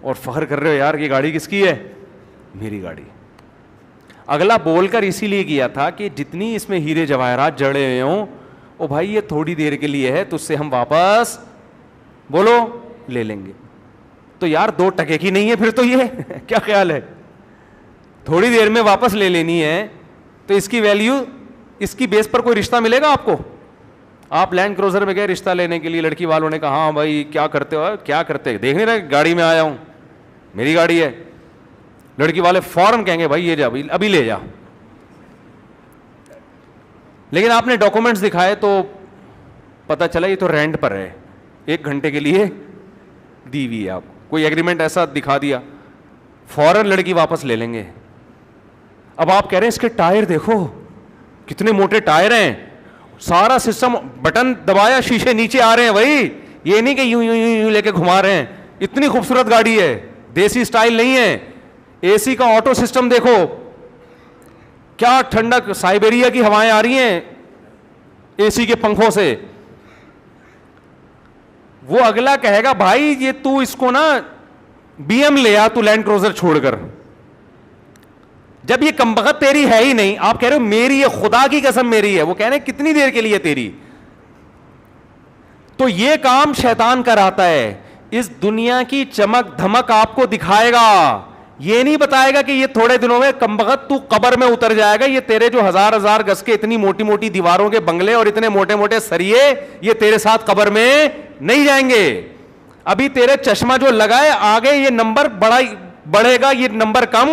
اور فخر کر رہے ہو یار یہ گاڑی کس کی ہے؟ میری گاڑی. اگلا بول کر اسی لیے کیا تھا کہ جتنی اس میں ہیرے جواہرات جڑے ہوئے ہوں، او بھائی یہ تھوڑی دیر کے لیے ہے، تو اس سے ہم واپس بولو لے لیں گے. تو یار 2 ٹکے کی نہیں ہے پھر تو یہ کیا خیال ہے؟ تھوڑی دیر میں واپس لے لینی ہے تو اس کی ویلیو، اس کی بیس پر کوئی رشتہ ملے گا آپ کو؟ آپ لینڈ کروزر میں گئے رشتہ لینے کے لیے، لڑکی والوں نے کہا ہاں بھائی کیا کرتے ہو؟ کیا کرتے؟ دیکھ نہیں رہے گاڑی میں آیا ہوں، میری گاڑی ہے. لڑکی والے فوراً کہیں گے بھائی یہ جا ابھی لے جا. لیکن آپ نے ڈاکومنٹس دکھائے تو پتہ چلا یہ تو رینٹ پر ہے، 1 گھنٹے کے لیے دی ہوئی ہے. آپ کوئی ایگریمنٹ ایسا دکھا دیا، فوراً لڑکی واپس لے لیں گے. اب آپ کہہ رہے ہیں اس کے ٹائر دیکھو کتنے موٹے ٹائر ہیں، سارا سسٹم بٹن دبایا شیشے نیچے آ رہے ہیں بھائی، یہ نہیں کہ یوں یوں یوں لے کے گھما رہے ہیں. اتنی خوبصورت گاڑی ہے، دیسی سٹائل نہیں ہے. اے سی کا آٹو سسٹم دیکھو، کیا ٹھنڈک، سائبیریا کی ہوائیں آ رہی ہیں اے سی کے پنکھوں سے. وہ اگلا کہے گا بھائی یہ تو اس کو نا بی ایم لے آ، تو لینڈ کروزر چھوڑ کر. جب یہ کمبخت تیری ہے ہی نہیں، آپ کہہ رہے ہو میری ہے، خدا کی قسم میری ہے، وہ کہہ رہے ہیں کتنی دیر کے لیے تیری. تو یہ کام شیطان کراتا ہے. اس دنیا کی چمک دھمک آپ کو دکھائے گا، یہ نہیں بتائے گا کہ یہ تھوڑے دنوں میں کمبخت تو قبر میں اتر جائے گا. یہ تیرے جو 1000 گز کے اتنی موٹی موٹی دیواروں کے بنگلے اور اتنے موٹے موٹے سریے، یہ تیرے ساتھ قبر میں نہیں جائیں گے. ابھی تیرے چشمہ جو لگائے آگے یہ نمبر بڑھے گا، یہ نمبر کم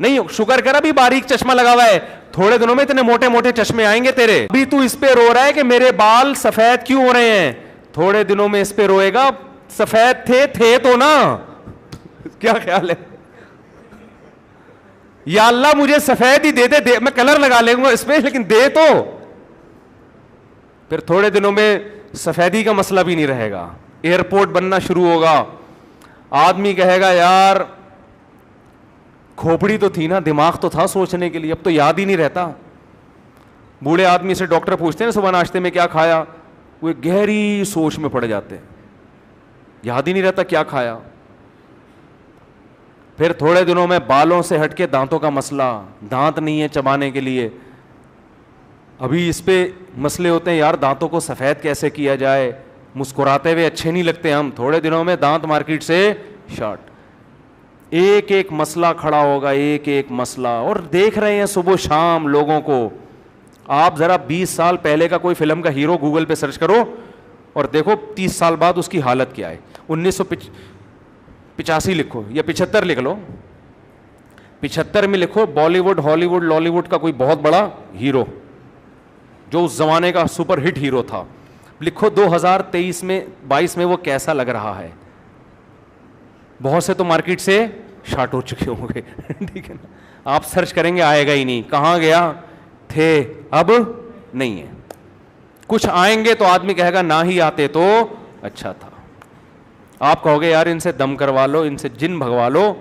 نہیں. شکر کر ابھی باریک چشمہ لگا ہوا ہے، تھوڑے دنوں میں اتنے موٹے موٹے چشمے آئیں گے تیرے. ابھی تو اس پہ رو رہا ہے کہ میرے بال سفید کیوں ہو رہے ہیں، تھوڑے دنوں میں اس پہ روئے گا سفید تھے تو نا. کیا خیال ہے؟ یا اللہ مجھے سفید ہی دے دے، میں کلر لگا لوں گا اس پہ، لیکن دے تو. پھر تھوڑے دنوں میں سفیدی کا مسئلہ بھی نہیں رہے گا، ایئرپورٹ بننا شروع ہوگا. آدمی کہے گا یار کھوپڑی تو تھی نا، دماغ تو تھا سوچنے کے لیے، اب تو یاد ہی نہیں رہتا. بوڑھے آدمی سے ڈاکٹر پوچھتے ہیں صبح ناشتے میں کیا کھایا، وہ گہری سوچ میں پڑ جاتے، یاد ہی نہیں رہتا کیا کھایا. پھر تھوڑے دنوں میں بالوں سے ہٹ کے دانتوں کا مسئلہ، دانت نہیں ہے چبانے کے لیے. ابھی اس پہ مسئلے ہوتے ہیں یار دانتوں کو سفید کیسے کیا جائے، مسکراتے ہوئے اچھے نہیں لگتے ہم، تھوڑے دنوں میں دانت مارکیٹ سے شارٹ. ایک ایک مسئلہ کھڑا ہوگا، ایک ایک مسئلہ. اور دیکھ رہے ہیں صبح شام لوگوں کو. آپ ذرا 20 سال پہلے کا کوئی فلم کا ہیرو گوگل پہ سرچ کرو اور دیکھو 30 سال بعد اس کی حالت کیا ہے. 1985 لکھو یا 75 لکھ لو، 75 میں لکھو بالی ووڈ ہالی ووڈ لالی ووڈ کا کوئی بہت بڑا ہیرو جو اس زمانے کا سپر ہٹ ہیرو تھا. لکھو 2023 میں 22 میں وہ کیسا لگ رہا ہے. بہت سے تو مارکیٹ سے شارٹ ہو چکے ہوں گے. ٹھیک ہے نا، آپ سرچ کریں گے آئے گا ہی نہیں. کہاں گیا، تھے اب نہیں ہے. کچھ آئیں گے تو آدمی کہے گا نہ ہی آتے تو اچھا تھا. آپ کہو گے یار ان سے دم کروا لو, ان سے جن بھگوا لو,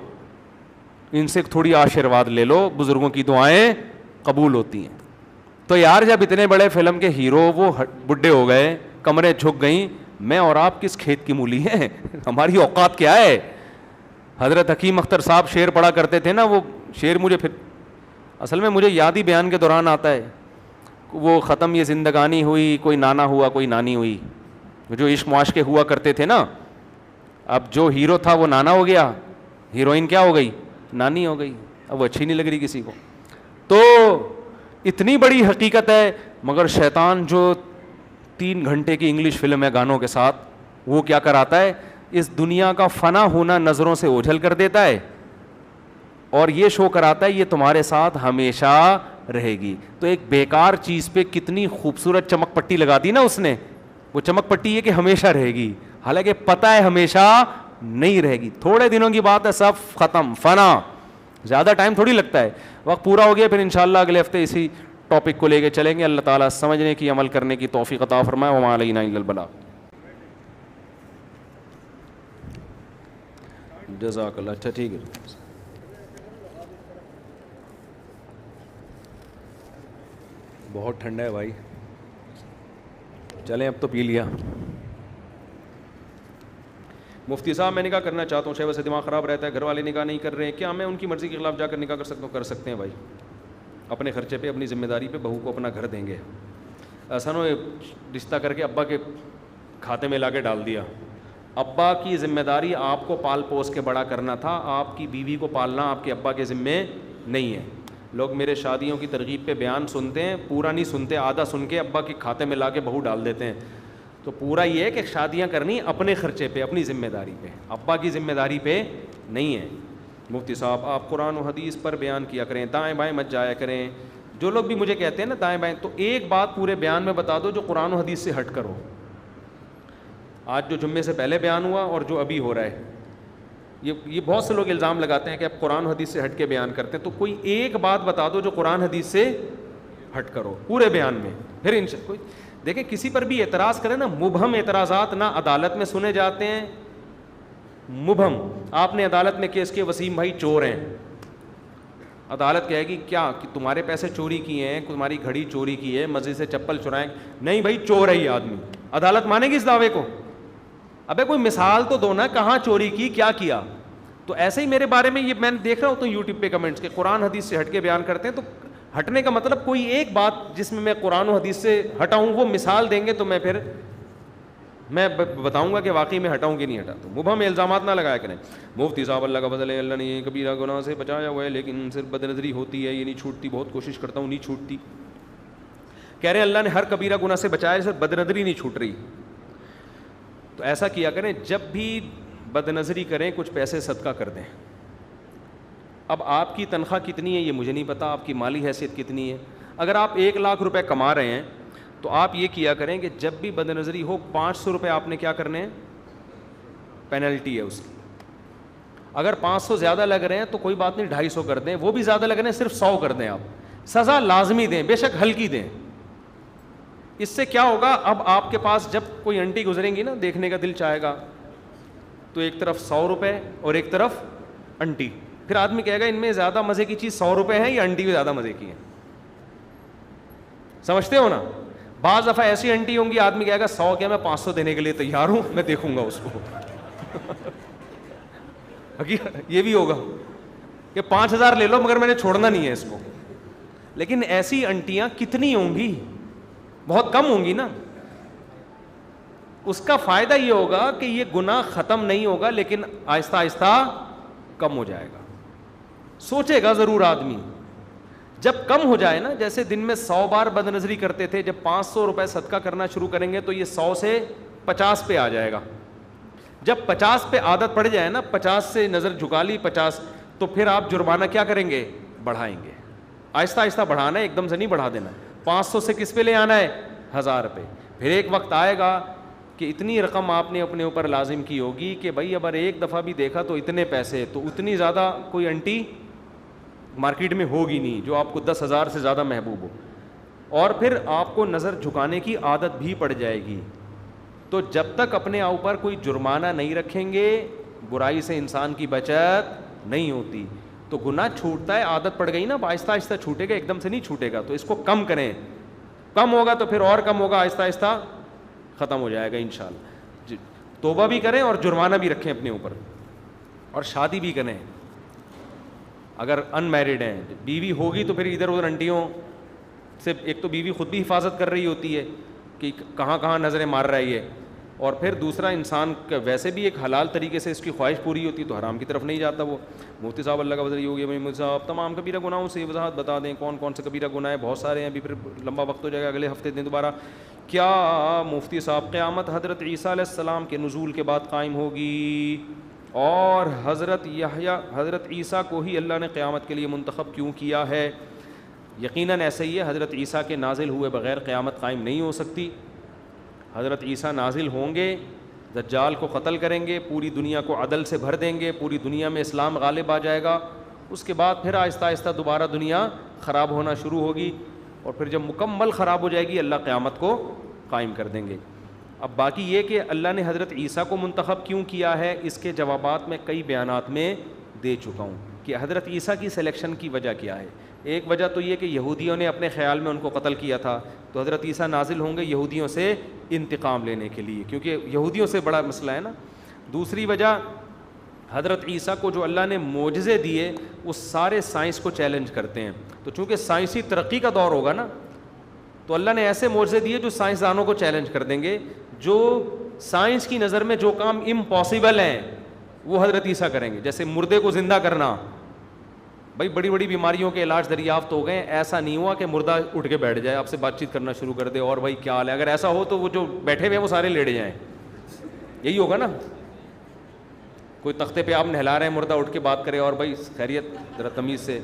ان سے تھوڑی آشیرواد لے لو, بزرگوں کی دعائیں قبول ہوتی ہیں. تو یار جب اتنے بڑے فلم کے ہیرو وہ بڈھے ہو گئے, کمریں جھک گئیں, میں اور آپ کس کھیت کی مولی ہیں؟ ہماری اوقات کیا ہے؟ حضرت حکیم اختر صاحب شعر پڑھا کرتے تھے نا, وہ شعر مجھے پھر اصل میں مجھے یاد ہی بیان کے دوران آتا ہے. وہ ختم یہ زندگانی ہوئی, کوئی نانا ہوا کوئی نانی ہوئی. جو عشق معاشقے ہوا کرتے تھے نا, اب جو ہیرو تھا وہ نانا ہو گیا, ہیروئن کیا ہو گئی؟ نانی ہو گئی. اب وہ اچھی نہیں لگ رہی کسی کو. تو اتنی بڑی حقیقت ہے. مگر شیطان جو 3 گھنٹے کی انگلش فلم ہے گانوں کے ساتھ, وہ کیا کراتا ہے؟ اس دنیا کا فنا ہونا نظروں سے اوجھل کر دیتا ہے اور یہ شو کراتا ہے یہ تمہارے ساتھ ہمیشہ رہے گی. تو ایک بیکار چیز پہ کتنی خوبصورت چمک پٹی لگا دی نا اس نے. وہ چمک پٹی یہ کہ ہمیشہ رہے گی, حالانکہ پتہ ہے ہمیشہ نہیں رہے گی. تھوڑے دنوں کی بات ہے, سب ختم, فنا. زیادہ ٹائم تھوڑی لگتا ہے, وقت پورا ہو گیا. پھر انشاءاللہ اگلے ہفتے اسی ٹاپک کو لے کے چلیں گے. اللہ تعالیٰ سمجھنے کی, عمل کرنے کی توفیق عطا فرمائے. وما علینا الا البلاغ. جزاک اللہ. اچھا ٹھیک ہے. بہت ٹھنڈا ہے بھائی, چلیں اب تو پی لیا. مفتی صاحب میں نکاح کرنا چاہتا ہوں, شہوت سے دماغ خراب رہتا ہے, گھر والے نکاح نہیں کر رہے ہیں, کیا میں ان کی مرضی کے خلاف جا کر نکاح کر سکتا ہوں؟ کر سکتے ہیں بھائی, اپنے خرچے پہ, اپنی ذمہ داری پہ بہو کو اپنا گھر دیں گے. ایسا نہ رشتہ کر کے ابا کے کھاتے میں لا کے ڈال دیا. ابا کی ذمہ داری آپ کو پال پوس کے بڑا کرنا تھا, آپ کی بیوی کو پالنا آپ کے ابا کے ذمے نہیں ہے. لوگ میرے شادیوں کی ترغیب پہ بیان سنتے ہیں, پورا نہیں سنتے, آدھا سن کے ابا کے کھاتے میں لا کے بہو ڈال دیتے ہیں. تو پورا یہ ہے کہ شادیاں کرنی اپنے خرچے پہ, اپنی ذمہ داری پہ, ابا کی ذمہ داری پہ نہیں ہے. مفتی صاحب آپ قرآن و حدیث پر بیان کیا کریں, دائیں بائیں مت جایا کریں. جو لوگ بھی مجھے کہتے ہیں نا دائیں بائیں, تو ایک بات پورے بیان میں بتا دو جو قرآن و حدیث سے ہٹ کر ہو. آج جو جمعے سے پہلے بیان ہوا اور جو ابھی ہو رہا ہے, یہ بہت سے لوگ الزام لگاتے ہیں کہ اب قرآن حدیث سے ہٹ کے بیان کرتے ہیں. تو کوئی ایک بات بتا دو جو قرآن حدیث سے ہٹ کرو پورے بیان میں. پھر کوئی دیکھیں کسی پر بھی اعتراض کرے نا, مبہم اعتراضات نہ عدالت میں سنے جاتے ہیں. مبہم, آپ نے عدالت میں کیس کیا وسیم بھائی چور ہیں, عدالت کہے گی کیا کہ تمہارے پیسے چوری کیے ہیں, تمہاری گھڑی چوری کی ہے, مسجد سے چپل چرائیں, نہیں بھائی چور ہے یہ آدمی. عدالت مانے گی اس دعوے کو؟ ابے کوئی مثال تو دو نا, کہاں چوری کی, کیا کیا. تو ایسے ہی میرے بارے میں یہ میں دیکھ رہا ہوتا ہوں یوٹیوب پہ کمنٹس کے قرآن حدیث سے ہٹ کے بیان کرتے ہیں. تو ہٹنے کا مطلب کوئی ایک بات جس میں قرآن و حدیث سے ہٹاؤں, وہ مثال دیں گے تو میں بتاؤں گا کہ واقعی میں ہٹاؤں کہ نہیں ہٹا. تو مبہم الزامات نہ لگایا کریں. مفتی صاحب اللہ کا فضل ہے, اللہ نے یہ کبیرہ گناہ سے بچایا ہوا ہے, لیکن صرف بد نظری ہوتی ہے, یہ نہیں چھوٹتی. بہت کوشش کرتا ہوں نہیں چھوٹتی. کہہ رہے ہیں اللہ نے ہر کبیرہ گناہ سے بچایا, صرف بد نظری نہیں چھوٹ رہی. تو ایسا کیا کریں, جب بھی بد نظری کریں کچھ پیسے صدقہ کر دیں. اب آپ کی تنخواہ کتنی ہے یہ مجھے نہیں پتا, آپ کی مالی حیثیت کتنی ہے. اگر آپ 1 لاکھ روپے کما رہے ہیں تو آپ یہ کیا کریں کہ جب بھی بد نظری ہو 500 روپے آپ نے کیا کرنے ہیں, پینلٹی ہے اس کی. اگر 500 زیادہ لگ رہے ہیں تو کوئی بات نہیں 250 کر دیں, وہ بھی زیادہ لگ رہے ہیں صرف 100 کر دیں. آپ سزا لازمی دیں, بے شک ہلکی دیں. اس سے کیا ہوگا, اب آپ کے پاس جب کوئی انٹی گزریں گی نا, دیکھنے کا دل چاہے گا, تو ایک طرف 100 روپے اور ایک طرف انٹی. پھر آدمی کہے گا ان میں زیادہ مزے کی چیز 100 روپے ہے یا انٹی میں زیادہ مزے کی ہے. سمجھتے ہو نا. بعض دفعہ ایسی انٹی ہوں گی آدمی کہے گا 100 کیا, میں 500 دینے کے لیے تیار ہوں, میں دیکھوں گا اس کو. یہ بھی ہوگا کہ 5000 لے لو مگر میں نے چھوڑنا نہیں ہے اس کو. لیکن ایسی انٹیاں کتنی ہوں گی, بہت کم ہوں گی نا. اس کا فائدہ یہ ہوگا کہ یہ گناہ ختم نہیں ہوگا لیکن آہستہ آہستہ کم ہو جائے گا. سوچے گا ضرور آدمی, جب کم ہو جائے نا, جیسے دن میں 100 بار بد نظری کرتے تھے, جب 500 روپے صدقہ کرنا شروع کریں گے تو یہ 100 سے 50 پہ آ جائے گا. جب 50 پہ عادت پڑ جائے نا, 50 سے نظر جھکا لی 50, تو پھر آپ جرمانہ کیا کریں گے, بڑھائیں گے. آہستہ آہستہ بڑھانا ہے, ایک دم سے نہیں بڑھا دینا. 500 سے کس پہ لے آنا ہے, 1000 پہ. پھر ایک وقت آئے گا کہ اتنی رقم آپ نے اپنے اوپر لازم کی ہوگی کہ بھائی اگر ایک دفعہ بھی دیکھا تو اتنے پیسے, تو اتنی زیادہ کوئی انٹی مارکیٹ میں ہوگی نہیں جو آپ کو 10,000 سے زیادہ محبوب ہو. اور پھر آپ کو نظر جھکانے کی عادت بھی پڑ جائے گی. تو جب تک اپنے اوپر کوئی جرمانہ نہیں رکھیں گے برائی سے انسان کی بچت نہیں ہوتی. تو گناہ چھوٹتا ہے, عادت پڑ گئی نا, آہستہ آہستہ چھوٹے گا, ایک دم سے نہیں چھوٹے گا. تو اس کو کم کریں, کم ہوگا تو پھر اور کم ہوگا, آہستہ آہستہ ختم ہو جائے گا انشاءاللہ. توبہ بھی کریں اور جرمانہ بھی رکھیں اپنے اوپر, اور شادی بھی کریں. اگر ان میرڈ ہیں, بیوی ہوگی تو پھر ادھر ادھر انٹیوں سے, ایک تو بیوی خود بھی حفاظت کر رہی ہوتی ہے کہ کہاں کہاں نظریں مار رہا ہے یہ, اور پھر دوسرا انسان کا ویسے بھی ایک حلال طریقے سے اس کی خواہش پوری ہوتی ہے تو حرام کی طرف نہیں جاتا وہ. مفتی صاحب اللہ کا وزیر ہو گیا مفتی صاحب, تمام کبیرہ گناہوں سے وضاحت بتا دیں, کون کون سے کبیرہ گناہ ہیں؟ بہت سارے ہیں, ابھی پھر لمبا وقت ہو جائے گا, اگلے ہفتے دیں دوبارہ. کیا مفتی صاحب قیامت حضرت عیسیٰ علیہ السلام کے نزول کے بعد قائم ہوگی؟ اور حضرت عیسیٰ کو ہی اللہ نے قیامت کے لیے منتخب کیوں کیا ہے؟ یقیناً ایسا ہی ہے, حضرت عیسیٰ کے نازل ہوئے بغیر قیامت قائم نہیں ہو سکتی. حضرت عیسیٰ نازل ہوں گے, دجال کو قتل کریں گے, پوری دنیا کو عدل سے بھر دیں گے, پوری دنیا میں اسلام غالب آ جائے گا. اس کے بعد پھر آہستہ آہستہ دوبارہ دنیا خراب ہونا شروع ہوگی, اور پھر جب مکمل خراب ہو جائے گی اللہ قیامت کو قائم کر دیں گے. اب باقی یہ کہ اللہ نے حضرت عیسیٰ کو منتخب کیوں کیا ہے, اس کے جوابات میں کئی بیانات میں دے چکا ہوں کہ حضرت عیسیٰ کی سلیکشن کی وجہ کیا ہے. ایک وجہ تو یہ کہ یہودیوں نے اپنے خیال میں ان کو قتل کیا تھا, تو حضرت عیسیٰ نازل ہوں گے یہودیوں سے انتقام لینے کے لیے, کیونکہ یہودیوں سے بڑا مسئلہ ہے نا. دوسری وجہ, حضرت عیسیٰ کو جو اللہ نے معجزے دیے وہ سارے سائنس کو چیلنج کرتے ہیں. تو چونکہ سائنسی ترقی کا دور ہوگا نا, تو اللہ نے ایسے معجزے دیے جو سائنسدانوں کو چیلنج کر دیں گے. جو سائنس کی نظر میں جو کام امپاسبل ہیں وہ حضرت عیسیٰ کریں گے. جیسے مردے کو زندہ کرنا, بھائی بڑی بڑی بیماریوں کے علاج دریافت ہو گئے, ایسا نہیں ہوا کہ مردہ اٹھ کے بیٹھ جائے آپ سے بات چیت کرنا شروع کر دے اور بھائی کیا حال ہے. اگر ایسا ہو تو وہ جو بیٹھے ہوئے ہیں وہ سارے لیڑے جائیں, یہی ہوگا نا. کوئی تختے پہ آپ نہلا رہے ہیں, مردہ اٹھ کے بات کرے اور بھائی خیریت ذرا تمیز سے,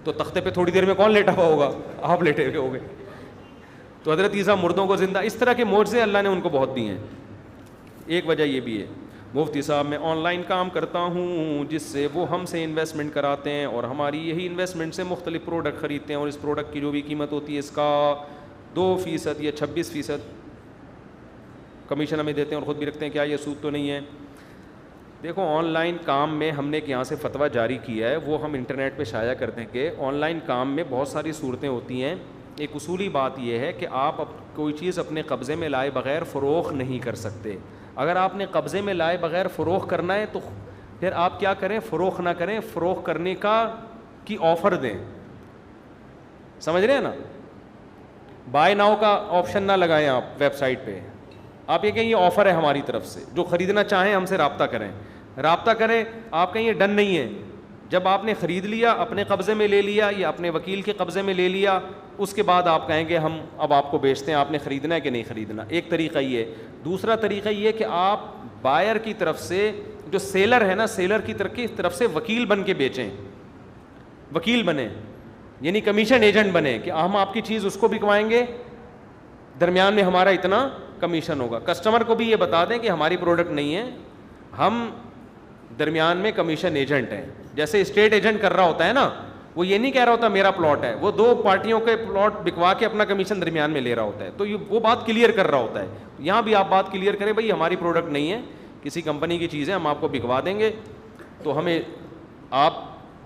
تو تختے پہ تھوڑی دیر میں کون لیٹا ہوا ہوگا؟ آپ لیٹے ہوئے ہو گے. تو حضرت عیسیٰ مردوں کو زندہ, اس طرح کے معجزے اللہ نے ان کو بہت دیے ہیں. ایک وجہ یہ بھی ہے. مفتی صاحب میں آن لائن کام کرتا ہوں جس سے وہ ہم سے انویسٹمنٹ کراتے ہیں اور ہماری یہی انویسٹمنٹ سے مختلف پروڈکٹ خریدتے ہیں, اور اس پروڈکٹ کی جو بھی قیمت ہوتی ہے اس کا 2% یا 26% کمیشن ہمیں دیتے ہیں اور خود بھی رکھتے ہیں. کیا یہ سود تو نہیں ہے؟ دیکھو, آن لائن کام میں ہم نے یہاں سے فتویٰ جاری کیا ہے, وہ ہم انٹرنیٹ پہ شائع کر دیں کہ آن لائن کام میں بہت ساری صورتیں ہوتی ہیں. ایک اصولی بات یہ ہے کہ آپ کوئی چیز اپنے قبضے میں لائے بغیر فروخت نہیں کر سکتے. اگر آپ نے قبضے میں لائے بغیر فروخت کرنا ہے تو پھر آپ کیا کریں, فروخت نہ کریں, فروخت کرنے کی آفر دیں. سمجھ رہے ہیں نا؟ بائی ناؤ کا آپشن نہ لگائیں آپ ویب سائٹ پہ. آپ یہ کہیں یہ آفر ہے ہماری طرف سے, جو خریدنا چاہیں ہم سے رابطہ کریں. رابطہ کریں, آپ کہیں یہ ڈن نہیں ہے. جب آپ نے خرید لیا, اپنے قبضے میں لے لیا یا اپنے وکیل کے قبضے میں لے لیا, اس کے بعد آپ کہیں گے ہم اب آپ کو بیچتے ہیں, آپ نے خریدنا ہے کہ نہیں خریدنا. ایک طریقہ یہ ہے. دوسرا طریقہ یہ کہ آپ بائر کی طرف سے, جو سیلر ہے نا, سیلر کی طرف سے وکیل بن کے بیچیں. وکیل بنیں یعنی کمیشن ایجنٹ بنیں کہ ہم آپ کی چیز اس کو بکوائیں گے, درمیان میں ہمارا اتنا کمیشن ہوگا. کسٹمر کو بھی یہ بتا دیں کہ ہماری پروڈکٹ نہیں ہے, ہم درمیان میں کمیشن ایجنٹ ہیں. جیسے اسٹیٹ ایجنٹ کر رہا ہوتا ہے نا, وہ یہ نہیں کہہ رہا ہوتا میرا پلاٹ ہے, وہ 2 پارٹیوں کے پلاٹ بکوا کے اپنا کمیشن درمیان میں لے رہا ہوتا ہے. تو یہ وہ بات کلیئر کر رہا ہوتا ہے. یہاں بھی آپ بات کلیئر کریں, بھائی ہماری پروڈکٹ نہیں ہے, کسی کمپنی کی چیز ہے, ہم آپ کو بکوا دیں گے, تو ہمیں آپ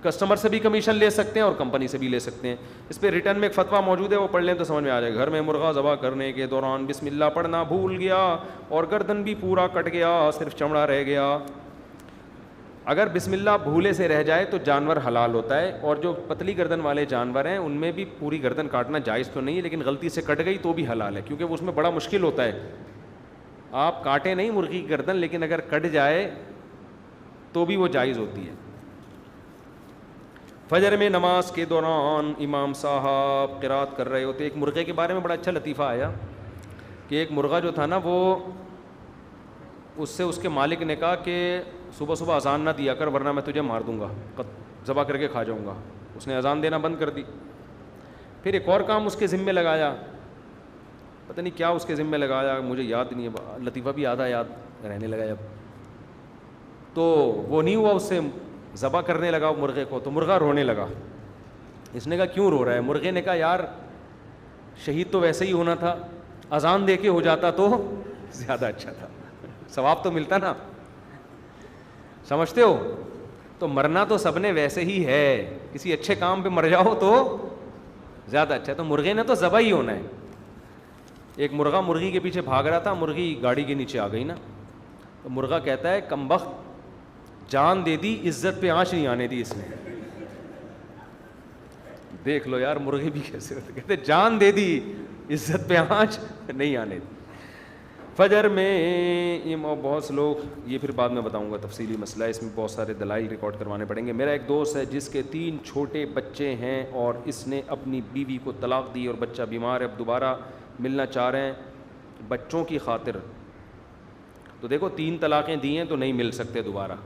کسٹمر سے بھی کمیشن لے سکتے ہیں اور کمپنی سے بھی لے سکتے ہیں. اس پہ ریٹرن میں ایک فتویٰ موجود ہے, وہ پڑھ لیں تو سمجھ میں آ جائے. گھر میں مرغا ذبح کرنے کے دوران بسم اللہ پڑھنا بھول گیا اور گردن بھی پورا کٹ گیا, صرف چمڑا رہ گیا. اگر بسم اللہ بھولے سے رہ جائے تو جانور حلال ہوتا ہے, اور جو پتلی گردن والے جانور ہیں ان میں بھی پوری گردن کاٹنا جائز تو نہیں ہے, لیکن غلطی سے کٹ گئی تو بھی حلال ہے, کیونکہ اس میں بڑا مشکل ہوتا ہے. آپ کاٹیں نہیں مرغی کی گردن, لیکن اگر کٹ جائے تو بھی وہ جائز ہوتی ہے. فجر میں نماز کے دوران امام صاحب قرات کر رہے ہوتے. ایک مرغے کے بارے میں بڑا اچھا لطیفہ آیا کہ ایک مرغہ جو تھا نا, وہ اس سے اس کے مالک نے کہا کہ صبح صبح اذان نہ دیا کر ورنہ میں تجھے مار دوں گا, ذبح کر کے کھا جاؤں گا. اس نے اذان دینا بند کر دی. پھر ایک اور کام اس کے ذمے لگایا, پتہ نہیں کیا اس کے ذمے لگایا, مجھے یاد نہیں ہے, لطیفہ بھی آدھا یاد رہنے لگا جب. تو وہ نہیں ہوا, اس سے ذبح کرنے لگا مرغے کو, تو مرغہ رونے لگا. اس نے کہا کیوں رو رہا ہے؟ مرغے نے کہا یار شہید تو ویسے ہی ہونا تھا, اذان دے کے ہو جاتا تو زیادہ اچھا تھا, ثواب تو ملتا نا, سمجھتے ہو؟ تو مرنا تو سب نے ویسے ہی ہے, کسی اچھے کام پہ مر جاؤ تو زیادہ اچھا ہے. تو مرغے نے تو ذبح ہی ہونا ہے. ایک مرغا مرغی کے پیچھے بھاگ رہا تھا, مرغی گاڑی کے نیچے آ گئی نا, تو مرغا کہتا ہے کمبخت جان دے دی, عزت پہ آنچ نہیں آنے دی اس نے. دیکھ لو یار مرغے بھی کیسے ہوتے, کہتے جان دے دی عزت پہ آنچ نہیں آنے دی. فجر میں بہت سے لوگ, یہ پھر بعد میں بتاؤں گا تفصیلی مسئلہ ہے, اس میں بہت سارے دلائل ریکارڈ کروانے پڑیں گے. میرا ایک دوست ہے جس کے 3 چھوٹے بچے ہیں اور اس نے اپنی بیوی کو طلاق دی اور بچہ بیمار ہے, اب دوبارہ ملنا چاہ رہے ہیں بچوں کی خاطر. تو دیکھو 3 طلاقیں دی ہیں تو نہیں مل سکتے دوبارہ.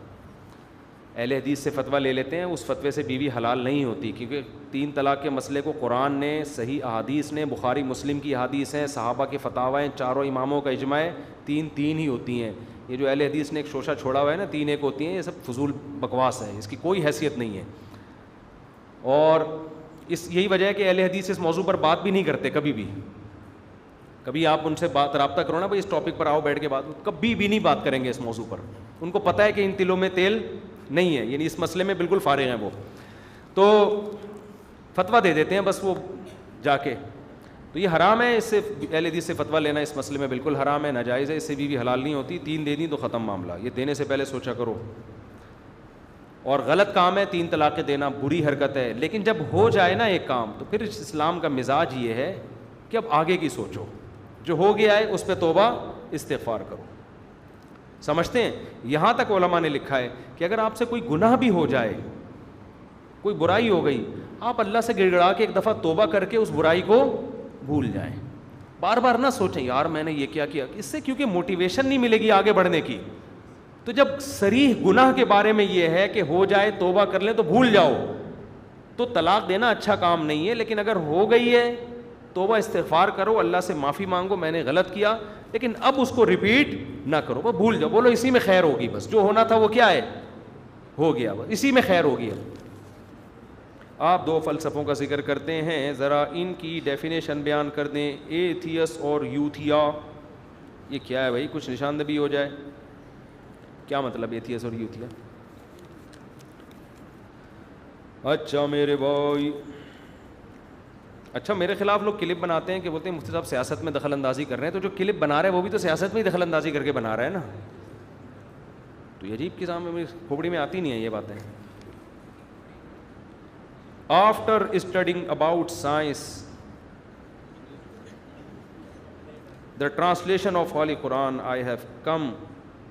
اہل حدیث سے فتویٰ لے لیتے ہیں, اس فتوے سے بیوی حلال نہیں ہوتی, کیونکہ 3 طلاق کے مسئلے کو قرآن نے, صحیح احادیث نے, بخاری مسلم کی احادیث ہیں, صحابہ کے فتاوی ہیں, چاروں اماموں کا اجماع ہے, 3 ہی ہوتی ہیں. یہ جو اہل حدیث نے ایک شوشہ چھوڑا ہوا ہے نا 3 ایک ہوتی ہیں, یہ سب فضول بکواس ہے, اس کی کوئی حیثیت نہیں ہے. اور یہی وجہ ہے کہ اہل حدیث اس موضوع پر بات بھی نہیں کرتے کبھی بھی. کبھی آپ ان سے رابطہ کرو نا بھائی اس ٹاپک پر آؤ بیٹھ کے بات, کبھی بھی نہیں بات کریں گے اس موضوع پر. ان کو پتہ ہے کہ ان تلوں میں تیل نہیں ہے, یعنی اس مسئلے میں بالکل فارغ ہیں وہ, تو فتویٰ دے دیتے ہیں بس وہ جا کے. تو یہ حرام ہے, اس سے اہل حدیث سے فتویٰ لینا اس مسئلے میں بالکل حرام ہے, ناجائز ہے, اس سے بھی حلال نہیں ہوتی. 3 دے دیں تو ختم معاملہ, یہ دینے سے پہلے سوچا کرو. اور غلط کام ہے 3 طلاقیں دینا, بری حرکت ہے. لیکن جب ہو جائے نا ایک کام تو پھر اسلام کا مزاج یہ ہے کہ اب آگے کی سوچو, جو ہو گیا ہے اس پہ توبہ استغفار کرو. سمجھتے ہیں؟ یہاں تک علماء نے لکھا ہے کہ اگر آپ سے کوئی گناہ بھی ہو جائے, کوئی برائی ہو گئی, آپ اللہ سے گڑ گڑا کے ایک دفعہ توبہ کر کے اس برائی کو بھول جائیں. بار بار نہ سوچیں یار میں نے یہ کیا, اس سے کیونکہ موٹیویشن نہیں ملے گی آگے بڑھنے کی. تو جب صریح گناہ کے بارے میں یہ ہے کہ ہو جائے توبہ کر لیں تو بھول جاؤ, تو طلاق دینا اچھا کام نہیں ہے. لیکن اگر ہو گئی ہے توبہ استغفار کرو, اللہ سے معافی مانگو, میں نے غلط کیا, لیکن اب اس کو ریپیٹ نہ کرو, وہ بھول جاؤ, بولو اسی میں خیر ہوگی, بس جو ہونا تھا وہ کیا ہے, ہو گیا, بس اسی میں خیر ہوگی. آپ 2 فلسفوں کا ذکر کرتے ہیں, ذرا ان کی ڈیفینیشن بیان کر دیں. ایتھیس اور یوتھیا, یہ کیا ہے بھائی, کچھ نشاندہی ہو جائے, کیا مطلب ایتھیس اور یوتھیا؟ اچھا میرے بھائی, اچھا میرے خلاف لوگ کلپ بناتے ہیں کہ بولتے ہیں مفتی صاحب سیاست میں دخل اندازی کر رہے ہیں. تو جو کلپ بنا رہے ہیں وہ بھی تو سیاست میں ہی دخل اندازی کر کے بنا رہا ہے نا. تو یہ عجیب قسم میں کھوپڑی میں آتی نہیں ہیں یہ باتیں. After studying about science the translation of holy Quran I have come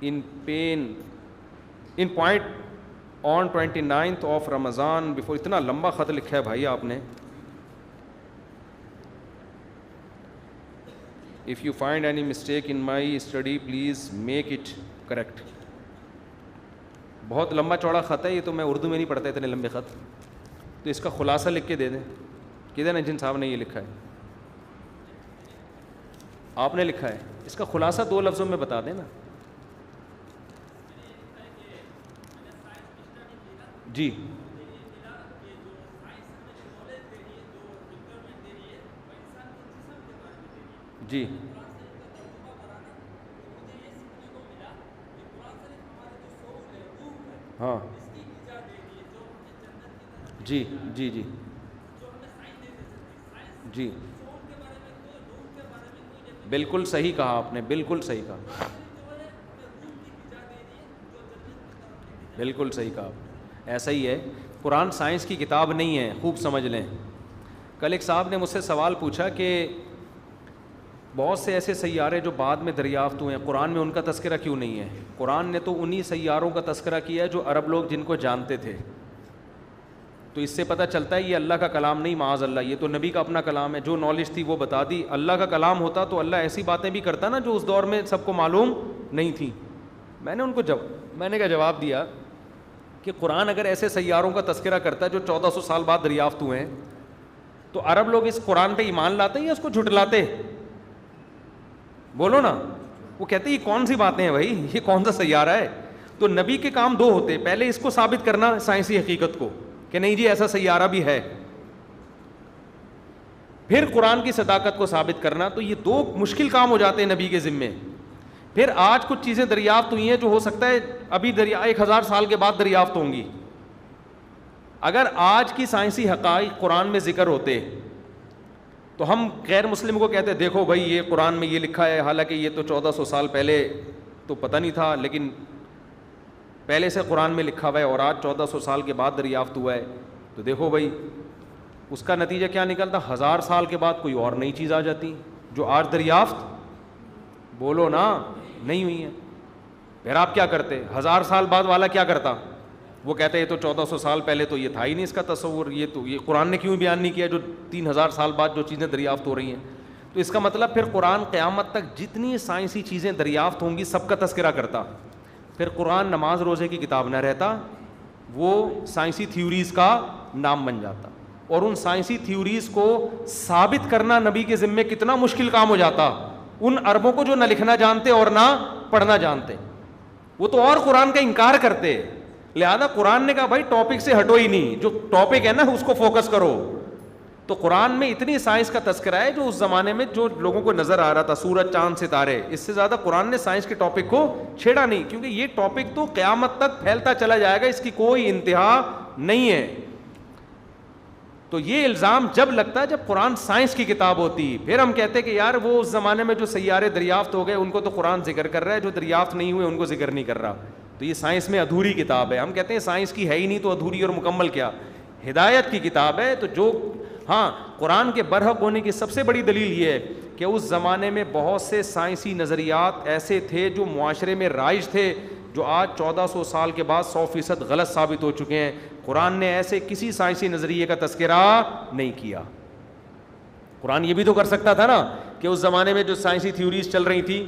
in point on 29th of Ramzan before. اتنا لمبا خط لکھا ہے بھائی آپ نے. If you find any mistake in my study, please make it correct. بہت لمبا چوڑا خط ہے یہ, تو میں اردو میں نہیں پڑھتا اتنے لمبے خط, تو اس کا خلاصہ لکھ کے دے دیں. کدھر جن صاحب نے یہ لکھا ہے, آپ نے لکھا ہے, اس کا خلاصہ 2 لفظوں میں بتا دیں نا. جی جی ہاں جی جی جی جی بالکل صحیح کہا آپ نے, بالکل صحیح کہا, بالکل صحیح کہا آپ نے. ایسا ہی ہے, قرآن سائنس کی کتاب نہیں ہے, خوب سمجھ لیں. کل ایک صاحب نے مجھ سے سوال پوچھا کہ بہت سے ایسے سیارے جو بعد میں دریافت ہوئے ہیں, قرآن میں ان کا تذکرہ کیوں نہیں ہے؟ قرآن نے تو انہی سیاروں کا تذکرہ کیا ہے جو عرب لوگ جن کو جانتے تھے. تو اس سے پتہ چلتا ہے یہ اللہ کا کلام نہیں, معاذ اللہ, یہ تو نبی کا اپنا کلام ہے. جو نالج تھی وہ بتا دی. اللہ کا کلام ہوتا تو اللہ ایسی باتیں بھی کرتا نا جو اس دور میں سب کو معلوم نہیں تھیں. میں نے ان کو جواب دیا کہ قرآن اگر ایسے سیاروں کا تذکرہ کرتا ہے جو 1400 سال بعد دریافت ہوئے ہیں, تو عرب لوگ اس قرآن پہ ایمان لاتے یا اس کو جھٹلاتے؟ بولو نا. وہ کہتے یہ کون سی باتیں ہیں بھائی, یہ کون سا سیارہ ہے؟ تو نبی کے کام 2 ہوتے, پہلے اس کو ثابت کرنا سائنسی حقیقت کو کہ نہیں جی ایسا سیارہ بھی ہے, پھر قرآن کی صداقت کو ثابت کرنا. تو یہ دو مشکل کام ہو جاتے ہیں نبی کے ذمے. پھر آج کچھ چیزیں دریافت ہوئی ہیں جو ہو سکتا ہے ابھی 1000 سال کے بعد دریافت ہوں گی. اگر آج کی سائنسی حقائق قرآن میں ذکر ہوتے تو ہم غیر مسلم کو کہتے دیکھو بھائی یہ قرآن میں یہ لکھا ہے, حالانکہ یہ تو 1400 سال پہلے تو پتہ نہیں تھا, لیکن پہلے سے قرآن میں لکھا ہوا ہے اور آج 1400 سال کے بعد دریافت ہوا ہے. تو دیکھو بھائی اس کا نتیجہ کیا نکلتا, 1000 سال کے بعد کوئی اور نئی چیز آ جاتی جو آج دریافت بولو نا نہیں ہوئی ہے. پھر آپ کیا کرتے؟ 1000 سال بعد والا کیا کرتا؟ وہ کہتے ہیں یہ تو 1400 سال پہلے تو یہ تھا ہی نہیں اس کا تصور, یہ قرآن نے کیوں بیان نہیں کیا جو 3000 سال بعد جو چیزیں دریافت ہو رہی ہیں. تو اس کا مطلب پھر قرآن قیامت تک جتنی سائنسی چیزیں دریافت ہوں گی سب کا تذکرہ کرتا. پھر قرآن نماز روزے کی کتاب نہ رہتا, وہ سائنسی تھیوریز کا نام بن جاتا. اور ان سائنسی تھیوریز کو ثابت کرنا نبی کے ذمے کتنا مشکل کام ہو جاتا ان عربوں کو جو نہ لکھنا جانتے اور نہ پڑھنا جانتے. وہ تو اور قرآن کا انکار کرتے. لہذا قرآن نے کہا بھائی ٹاپک سے ہٹو ہی نہیں, جو ٹاپک ہے نا اس کو فوکس کرو. تو قرآن میں اتنی سائنس کا تذکرہ ہے جو اس زمانے میں جو لوگوں کو نظر آ رہا تھا, سورج چاند ستارے, اس سے زیادہ قرآن نے سائنس کے ٹاپک کو چھیڑا نہیں, کیونکہ یہ ٹاپک تو قیامت تک پھیلتا چلا جائے گا, اس کی کوئی انتہا نہیں ہے. تو یہ الزام جب لگتا ہے جب قرآن سائنس کی کتاب ہوتی. پھر ہم کہتے ہیں کہ یار وہ اس زمانے میں جو سیارے دریافت ہو گئے ان کو تو قرآن ذکر کر رہا ہے, جو دریافت نہیں ہوئے ان کو ذکر نہیں کر رہا. تو یہ سائنس میں ادھوری کتاب ہے. ہم کہتے ہیں سائنس کی ہے ہی نہیں تو ادھوری اور مکمل کیا, ہدایت کی کتاب ہے. تو جو ہاں قرآن کے برحق ہونے کی سب سے بڑی دلیل یہ ہے کہ اس زمانے میں بہت سے سائنسی نظریات ایسے تھے جو معاشرے میں رائج تھے, جو آج 1400 سال کے بعد 100% غلط ثابت ہو چکے ہیں. قرآن نے ایسے کسی سائنسی نظریے کا تذکرہ نہیں کیا. قرآن یہ بھی تو کر سکتا تھا نا کہ اس زمانے میں جو سائنسی تھیوریز چل رہی تھیں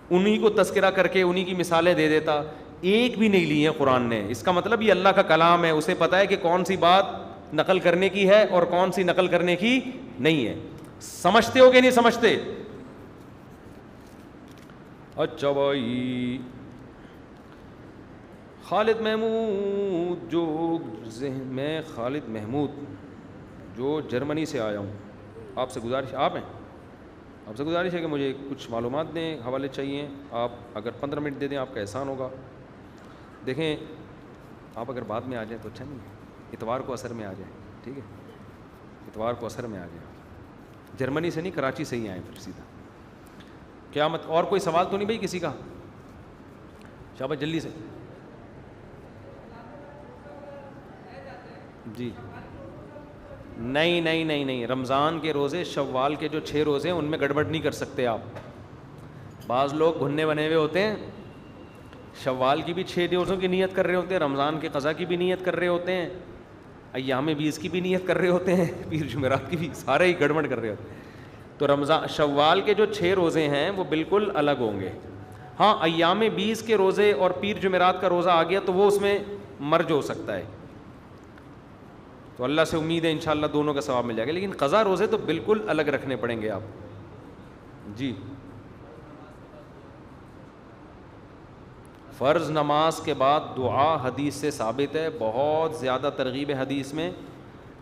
انہی کو تذکرہ کر کے انہی کی مثالیں دے دیتا. ایک بھی نہیں لی ہے قرآن نے. اس کا مطلب یہ اللہ کا کلام ہے, اسے پتہ ہے کہ کون سی بات نقل کرنے کی ہے اور کون سی نقل کرنے کی نہیں ہے. سمجھتے ہو کہ نہیں سمجھتے؟ اچھا بھائی, خالد محمود میں خالد محمود جو جرمنی سے آیا ہوں, آپ سے گزارش آپ سے گزارش ہے کہ مجھے کچھ معلومات دیں, حوالے چاہیے. آپ اگر 15 منٹ دے دیں آپ کا احسان ہوگا. دیکھیں آپ اگر بعد میں آ جائیں تو اچھا نہیں ہے, اتوار کو عصر میں آ جائیں, ٹھیک ہے, اتوار کو عصر میں آ جائیں. جرمنی سے نہیں کراچی سے ہی آئیں پھر سیدھا. قیامت اور کوئی سوال تو نہیں بھائی کسی کا؟ شاباش جلدی سے. جی نہیں نہیں نہیں نہیں, رمضان کے روزے, شوال کے جو 6 روزے ہیں ان میں گڑبڑ نہیں کر سکتے آپ. بعض لوگ گھننے بنے ہوئے ہوتے ہیں, شوال کی بھی 6 روزوں کی نیت کر رہے ہوتے ہیں, رمضان کے قضا کی بھی نیت کر رہے ہوتے ہیں, ایام 20 کی بھی نیت کر رہے ہوتے ہیں, پیر جمعرات کی بھی, سارے ہی گڑبڑ کر رہے ہوتے ہیں. تو رمضان شوال کے جو 6 روزے ہیں وہ بالکل الگ ہوں گے. ہاں ایام 20 کے روزے اور پیر جمعرات کا روزہ آ گیا تو وہ اس میں مرج ہو سکتا ہے. تو اللہ سے امید ہے انشاءاللہ دونوں کا ثواب مل جائے گا, لیکن قضا روزے تو بالکل الگ رکھنے پڑیں گے آپ. جی فرض نماز کے بعد دعا حدیث سے ثابت ہے, بہت زیادہ ترغیب ہے حدیث میں,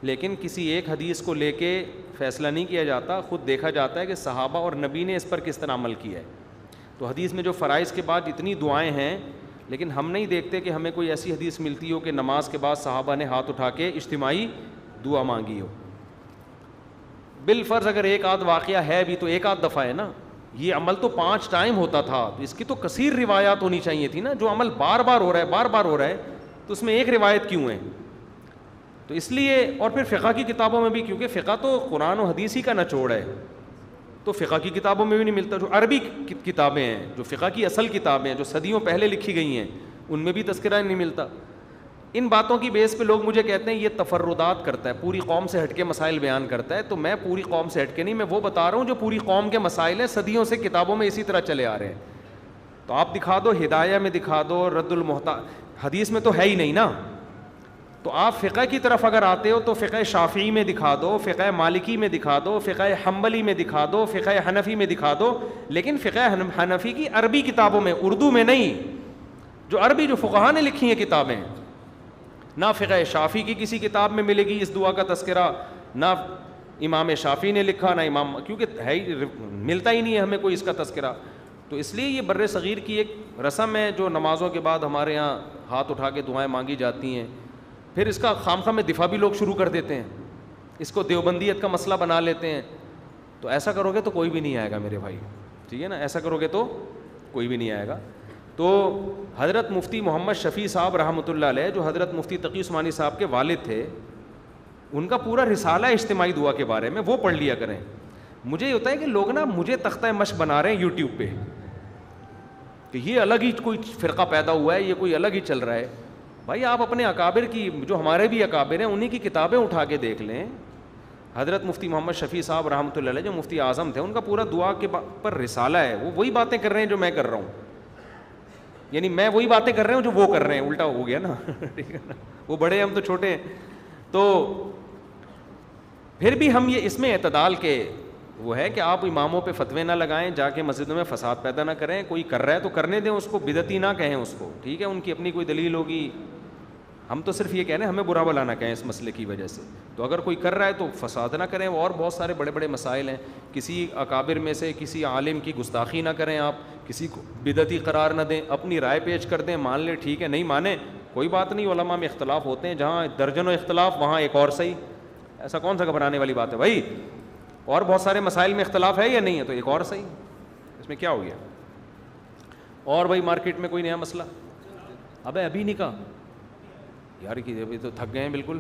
لیکن کسی ایک حدیث کو لے کے فیصلہ نہیں کیا جاتا, خود دیکھا جاتا ہے کہ صحابہ اور نبی نے اس پر کس طرح عمل کیا ہے. تو حدیث میں جو فرائض کے بعد اتنی دعائیں ہیں, لیکن ہم نہیں دیکھتے کہ ہمیں کوئی ایسی حدیث ملتی ہو کہ نماز کے بعد صحابہ نے ہاتھ اٹھا کے اجتماعی دعا مانگی ہو. بالفرض اگر ایک آدھ واقعہ ہے بھی تو ایک آدھ دفعہ ہے نا, یہ عمل تو 5 ٹائم ہوتا تھا, تو اس کی تو کثیر روایات ہونی چاہیے تھی نا. جو عمل بار بار ہو رہا ہے تو اس میں ایک روایت کیوں ہے؟ تو اس لیے, اور پھر فقہ کی کتابوں میں بھی, کیونکہ فقہ تو قرآن و حدیث ہی کا نچوڑ ہے, تو فقہ کی کتابوں میں بھی نہیں ملتا. جو عربی کتابیں ہیں, جو فقہ کی اصل کتابیں ہیں جو صدیوں پہلے لکھی گئی ہیں, ان میں بھی تذکرہ نہیں ملتا. ان باتوں کی بیس پہ لوگ مجھے کہتے ہیں یہ تفردات کرتا ہے, پوری قوم سے ہٹ کے مسائل بیان کرتا ہے. تو میں پوری قوم سے ہٹ کے نہیں, میں وہ بتا رہا ہوں جو پوری قوم کے مسائل ہیں, صدیوں سے کتابوں میں اسی طرح چلے آ رہے ہیں. تو آپ دکھا دو, ہدایہ میں دکھا دو, رد المحتاج, حدیث میں تو ہے ہی نہیں نا. تو آپ فقہ کی طرف اگر آتے ہو تو فقہ شافعی میں دکھا دو, فقہ مالکی میں دکھا دو, فقہ حنبلی میں دکھا دو, فقہ حنفی میں دکھا دو, لیکن فقہ حنفی کی عربی کتابوں میں, اردو میں نہیں. جو عربی جو فقہاء نے لکھی ہیں کتابیں, نہ فقہ شافعی کی کسی کتاب میں ملے گی اس دعا کا تذکرہ, نہ امام شافعی نے لکھا نہ امام، کیونکہ ہے ہی ملتا ہی نہیں ہے ہمیں کوئی اس کا تذکرہ. تو اس لیے یہ بر صغیر کی ایک رسم ہے جو نمازوں کے بعد ہمارے یہاں ہاتھ اٹھا کے دعائیں مانگی جاتی ہیں. پھر اس کا خام خواہ میں دفاع بھی لوگ شروع کر دیتے ہیں, اس کو دیوبندیت کا مسئلہ بنا لیتے ہیں. تو ایسا کرو گے تو کوئی بھی نہیں آئے گا میرے بھائی, ٹھیک ہے نا, ایسا کرو گے تو کوئی بھی نہیں آئے گا. تو حضرت مفتی محمد شفیع صاحب رحمۃ اللہ علیہ, جو حضرت مفتی تقی عثمانی صاحب کے والد تھے, ان کا پورا رسالہ اجتماعی دعا کے بارے میں, وہ پڑھ لیا کریں. مجھے یہ ہوتا ہے کہ لوگ نا مجھے تختہ مشق بنا رہے ہیں یوٹیوب پہ کہ یہ الگ ہی کوئی فرقہ پیدا ہوا ہے, یہ کوئی الگ ہی چل رہا ہے. بھائی آپ اپنے اکابر کی, جو ہمارے بھی اکابر ہیں, انہی کی کتابیں اٹھا کے دیکھ لیں. حضرت مفتی محمد شفیع صاحب رحمۃ اللہ علیہ جو مفتی اعظم تھے, ان کا پورا دعا کے پر رسالہ ہے. وہ وہی باتیں کر رہے ہیں جو میں کر رہا ہوں, یعنی میں وہی باتیں کر رہا ہوں جو وہ کر رہے ہیں, الٹا ہو گیا نا, ٹھیک ہے نا, وہ بڑے ہم تو چھوٹے ہیں. تو پھر بھی ہم یہ اس میں اعتدال کے وہ ہے کہ آپ اماموں پہ فتوے نہ لگائیں, جا کے مسجدوں میں فساد پیدا نہ کریں. کوئی کر رہا ہے تو کرنے دیں اس کو, بدعتی نہ کہیں اس کو, ٹھیک ہے, ان کی اپنی کوئی دلیل ہوگی. ہم تو صرف یہ کہہ رہے ہیں ہمیں برا بلا نہ کہیں اس مسئلے کی وجہ سے. تو اگر کوئی کر رہا ہے تو فساد نہ کریں. اور بہت سارے بڑے بڑے مسائل ہیں, کسی اکابر میں سے کسی عالم کی گستاخی نہ کریں آپ, کسی کو بدعتی قرار نہ دیں, اپنی رائے پیش کر دیں, مان لیں ٹھیک ہے, نہیں مانیں کوئی بات نہیں. علماء میں اختلاف ہوتے ہیں, جہاں درجنوں اختلاف وہاں ایک اور صحیح. ایسا کون سا گھبرانے والی بات ہے بھائی, اور بہت سارے مسائل میں اختلاف ہے یا نہیں ہے تو ایک اور صحیح, اس میں کیا ہو گیا. اور بھائی مارکیٹ میں کوئی نیا مسئلہ, ابھی نہیں کہا یار کہ ابھی تو تھک گئے ہیں بالکل,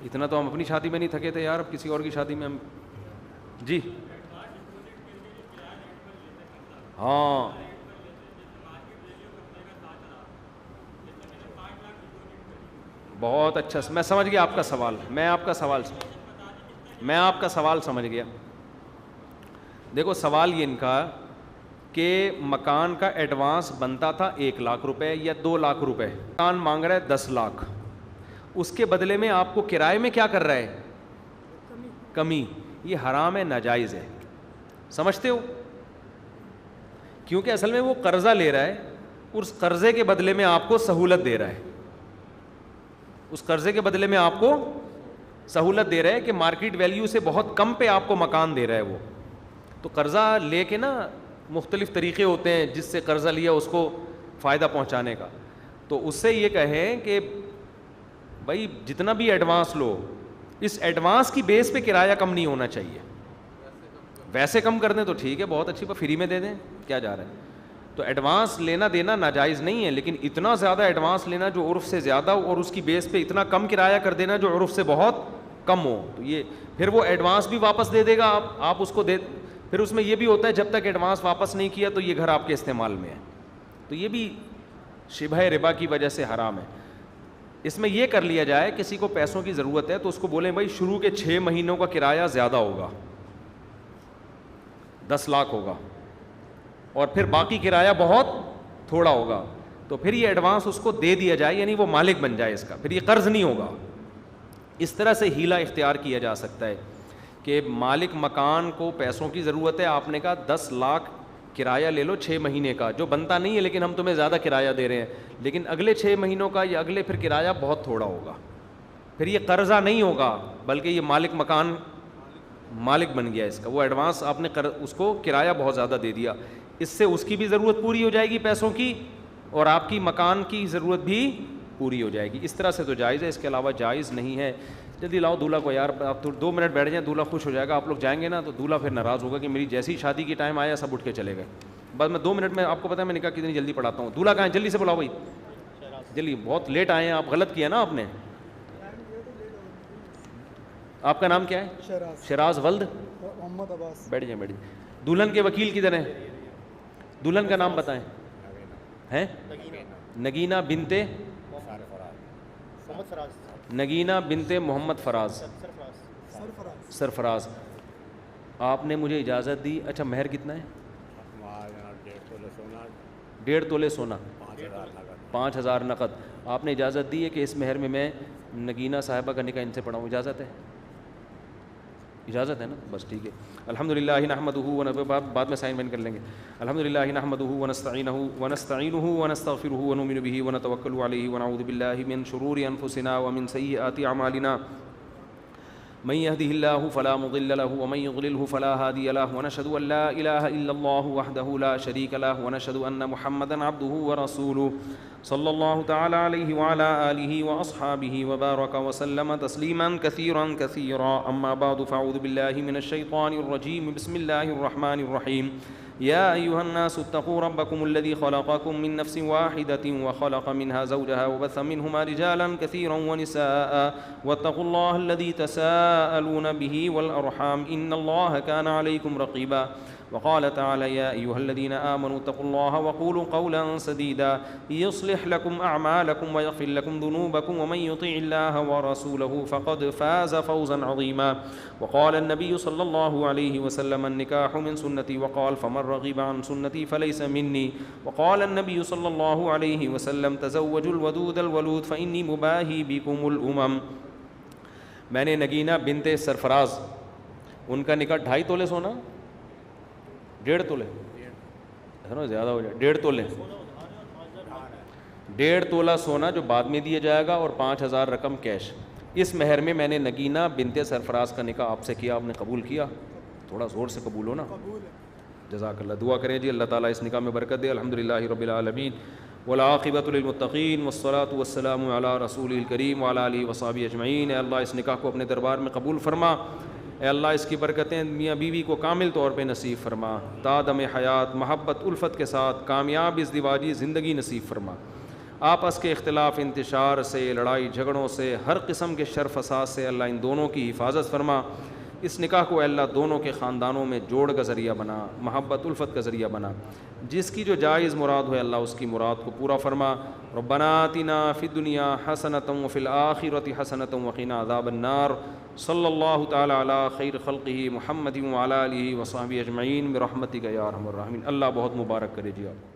اتنا تو ہم اپنی شادی میں نہیں تھکے تھے یار, اب کسی اور کی شادی میں ہم. جی ہاں, بہت اچھا, میں سمجھ گیا آپ کا سوال, میں آپ کا سوال سمجھ گیا. دیکھو سوال یہ ان کا کہ مکان کا ایڈوانس بنتا تھا 1,00,000 روپے یا 2,00,000 روپے, مکان مانگ رہا ہے 10 لاکھ, اس کے بدلے میں آپ کو کرائے میں کیا کر رہا ہے, کمی. یہ حرام ہے, ناجائز ہے, سمجھتے ہو, کیونکہ اصل میں وہ قرضہ لے رہا ہے, اس قرضے کے بدلے میں آپ کو سہولت دے رہا ہے, اس قرضے کے بدلے میں آپ کو سہولت دے رہا ہے کہ مارکیٹ ویلیو سے بہت کم پہ آپ کو مکان دے رہا ہے وہ. تو قرضہ لے کے نا مختلف طریقے ہوتے ہیں جس سے قرضہ لیا اس کو فائدہ پہنچانے کا. تو اس سے یہ کہیں کہ بھائی جتنا بھی ایڈوانس لو, اس ایڈوانس کی بیس پہ کرایہ کم نہیں ہونا چاہیے. ویسے کم کر دیں تو ٹھیک ہے, بہت اچھی بات, فری میں دے دیں, کیا جا رہا ہے. تو ایڈوانس لینا دینا ناجائز نہیں ہے, لیکن اتنا زیادہ ایڈوانس لینا جو عرف سے زیادہ ہو, اور اس کی بیس پہ اتنا کم کرایہ کر دینا جو عرف سے بہت کم ہو, تو یہ پھر وہ ایڈوانس بھی واپس دے دے گا, آپ اس کو دے. پھر اس میں یہ بھی ہوتا ہے جب تک ایڈوانس واپس نہیں کیا تو یہ گھر آپ کے استعمال میں ہے, تو یہ بھی شبہ ربا کی وجہ سے حرام ہے. اس میں یہ کر لیا جائے, کسی کو پیسوں کی ضرورت ہے تو اس کو بولیں بھائی شروع کے 6 مہینوں کا کرایہ زیادہ ہوگا, 10 لاکھ ہوگا, اور پھر باقی کرایہ بہت تھوڑا ہوگا, تو پھر یہ ایڈوانس اس کو دے دیا جائے, یعنی وہ مالک بن جائے اس کا, پھر یہ قرض نہیں ہوگا. اس طرح سے ہیلہ اختیار کیا جا سکتا ہے کہ مالک مکان کو پیسوں کی ضرورت ہے, آپ نے کہا 10 لاکھ کرایہ لے لو 6 مہینے کا, جو بنتا نہیں ہے لیکن ہم تمہیں زیادہ کرایہ دے رہے ہیں, لیکن اگلے 6 مہینوں کا یا اگلے پھر کرایہ بہت تھوڑا ہوگا. پھر یہ قرضہ نہیں ہوگا بلکہ یہ مکان مالک بن گیا اس کا, وہ ایڈوانس آپ نے اس کو کرایہ بہت زیادہ دے دیا, اس سے اس کی بھی ضرورت پوری ہو جائے گی پیسوں کی, اور آپ کی مکان کی ضرورت بھی پوری ہو جائے گی. اس طرح سے تو جائز ہے, اس کے علاوہ جائز نہیں ہے. جلدی لاؤ دولہا کو یار, آپ تو 2 منٹ بیٹھ جائیں, دولہا خوش ہو جائے گا. آپ لوگ جائیں گے نا تو دولہا پھر ناراض ہوگا کہ میری جیسی شادی کی ٹائم آیا سب اٹھ کے چلے گئے. بس میں 2 منٹ میں, آپ کو پتا ہے میں نکاح کتنی جلدی پڑھاتا ہوں. دولہا کہاں ہے, جلدی سے بلاؤ بھائی, جلدی, بہت لیٹ آئے ہیں آپ, غلط کیا نا آپ نے. آپ کا نام کیا ہے؟ شراز ولد محمد عباس. بیٹھ جائیں بیٹھ جائیں. دلہن کے وکیل کدھر ہیں, دلہن کا نام بتائیں. ہیں نگینہ بنتے نگینہ بنتے محمد فراز سرفراز. آپ نے مجھے اجازت دی, اچھا مہر کتنا ہے؟ 1.5 تولے سونا, 5,000 نقد. آپ نے اجازت دی ہے کہ اس مہر میں نگینہ صاحبہ کا نکاح ان سے پڑھاؤں, اجازت ہے؟ اجازت ہے نا, بس ٹھیک ہے. الحمدللہ نحمدہ, بعد میں سائن وائن کر لیں گے. الحمدللہ نحمدہ ونستعینہ ونستغفرہ ونؤمن بہ ونتوکل علیہ ونعوذ باللہ من شرور انفسنا ومن سیئات اعمالنا. من يهده الله فلا مضل له ومن يضلله فلا هادي له ونشهد أن لا إله إلا الله وحده لا شريك له ونشهد أن محمدا عبده ورسوله صلى الله تعالى عليه وعلى آله وأصحابه وبارك وسلم تسليما كثيرا كثيرا. أما بعد فأعوذ بالله من الشيطان الرجيم. بسم الله الرحمن الرحيم. يا أيها الناس اتقوا ربكم الذي خلقكم من نفس واحدة وخلق منها زوجها وبث منهما رجالا كثيرا ونساء واتقوا الله الذي تساءلون به والأرحام إن الله كان عليكم رقيبا. وقال تعالى يا أيها الذين آمنوا اتقوا الله وقولوا قولا سديدا يصلح لكم أعمالكم ويغفر لكم ذنوبكم ومن يطع الله ورسوله فقد فاز فوزا عظيما. وقال النبي صلى الله عليه وسلم النكاح من سنتي وقال فمن رغب عن سنتي فليس مني. وقال النبي صلى الله عليه وسلم تزوجوا الودود الولود فإني مباهي بكم الأمم. میں نے نگینہ بنت سرفراز ان کا نکاح 2.5 تولے سونا 1.5 تولے زیادہ ہو جائے 1.5 تولے 1.5 تولہ سونا جو بعد میں دیا جائے گا اور 5,000 رقم کیش. اس مہر میں نے نگینہ بنت سرفراز کا نکاح آپ سے کیا. آپ نے قبول کیا؟ تھوڑا زور سے قبول ہو نا. جزاک اللہ. دعا کریں جی اللہ تعالیٰ اس نکاح میں برکت دے. الحمدللہ رب العالمین والعاقبۃ للمتقین والصلاۃ والسلام علی رسول الکریم وعلی آلہ وصحبہ اجمعین. اے اللہ اس نکاح کو اپنے دربار میں قبول فرما. اے اللہ اس کی برکتیں میاں بیوی کو کامل طور پہ نصیب فرما. تا دم حیات محبت الفت کے ساتھ کامیاب ازدواجی زندگی نصیب فرما. آپس کے اختلاف انتشار سے لڑائی جھگڑوں سے ہر قسم کے شر فساد سے اللہ ان دونوں کی حفاظت فرما. اس نکاح کو اللہ دونوں کے خاندانوں میں جوڑ کا ذریعہ بنا محبت الفت کا ذریعہ بنا. جس کی جو جائز مراد ہو اللہ اس کی مراد کو پورا فرما. ربنا آتنا فی الدنیا حسنۃ وفی الآخرۃ حسنۃ وقنا عذاب النار. صلی اللہ تعالی علی خیر خلقہ محمد وعلی آلہ وصحبہ اجمعین برحمتک یا ارحم الراحمین. اللہ بہت مبارک کرے جی آپ.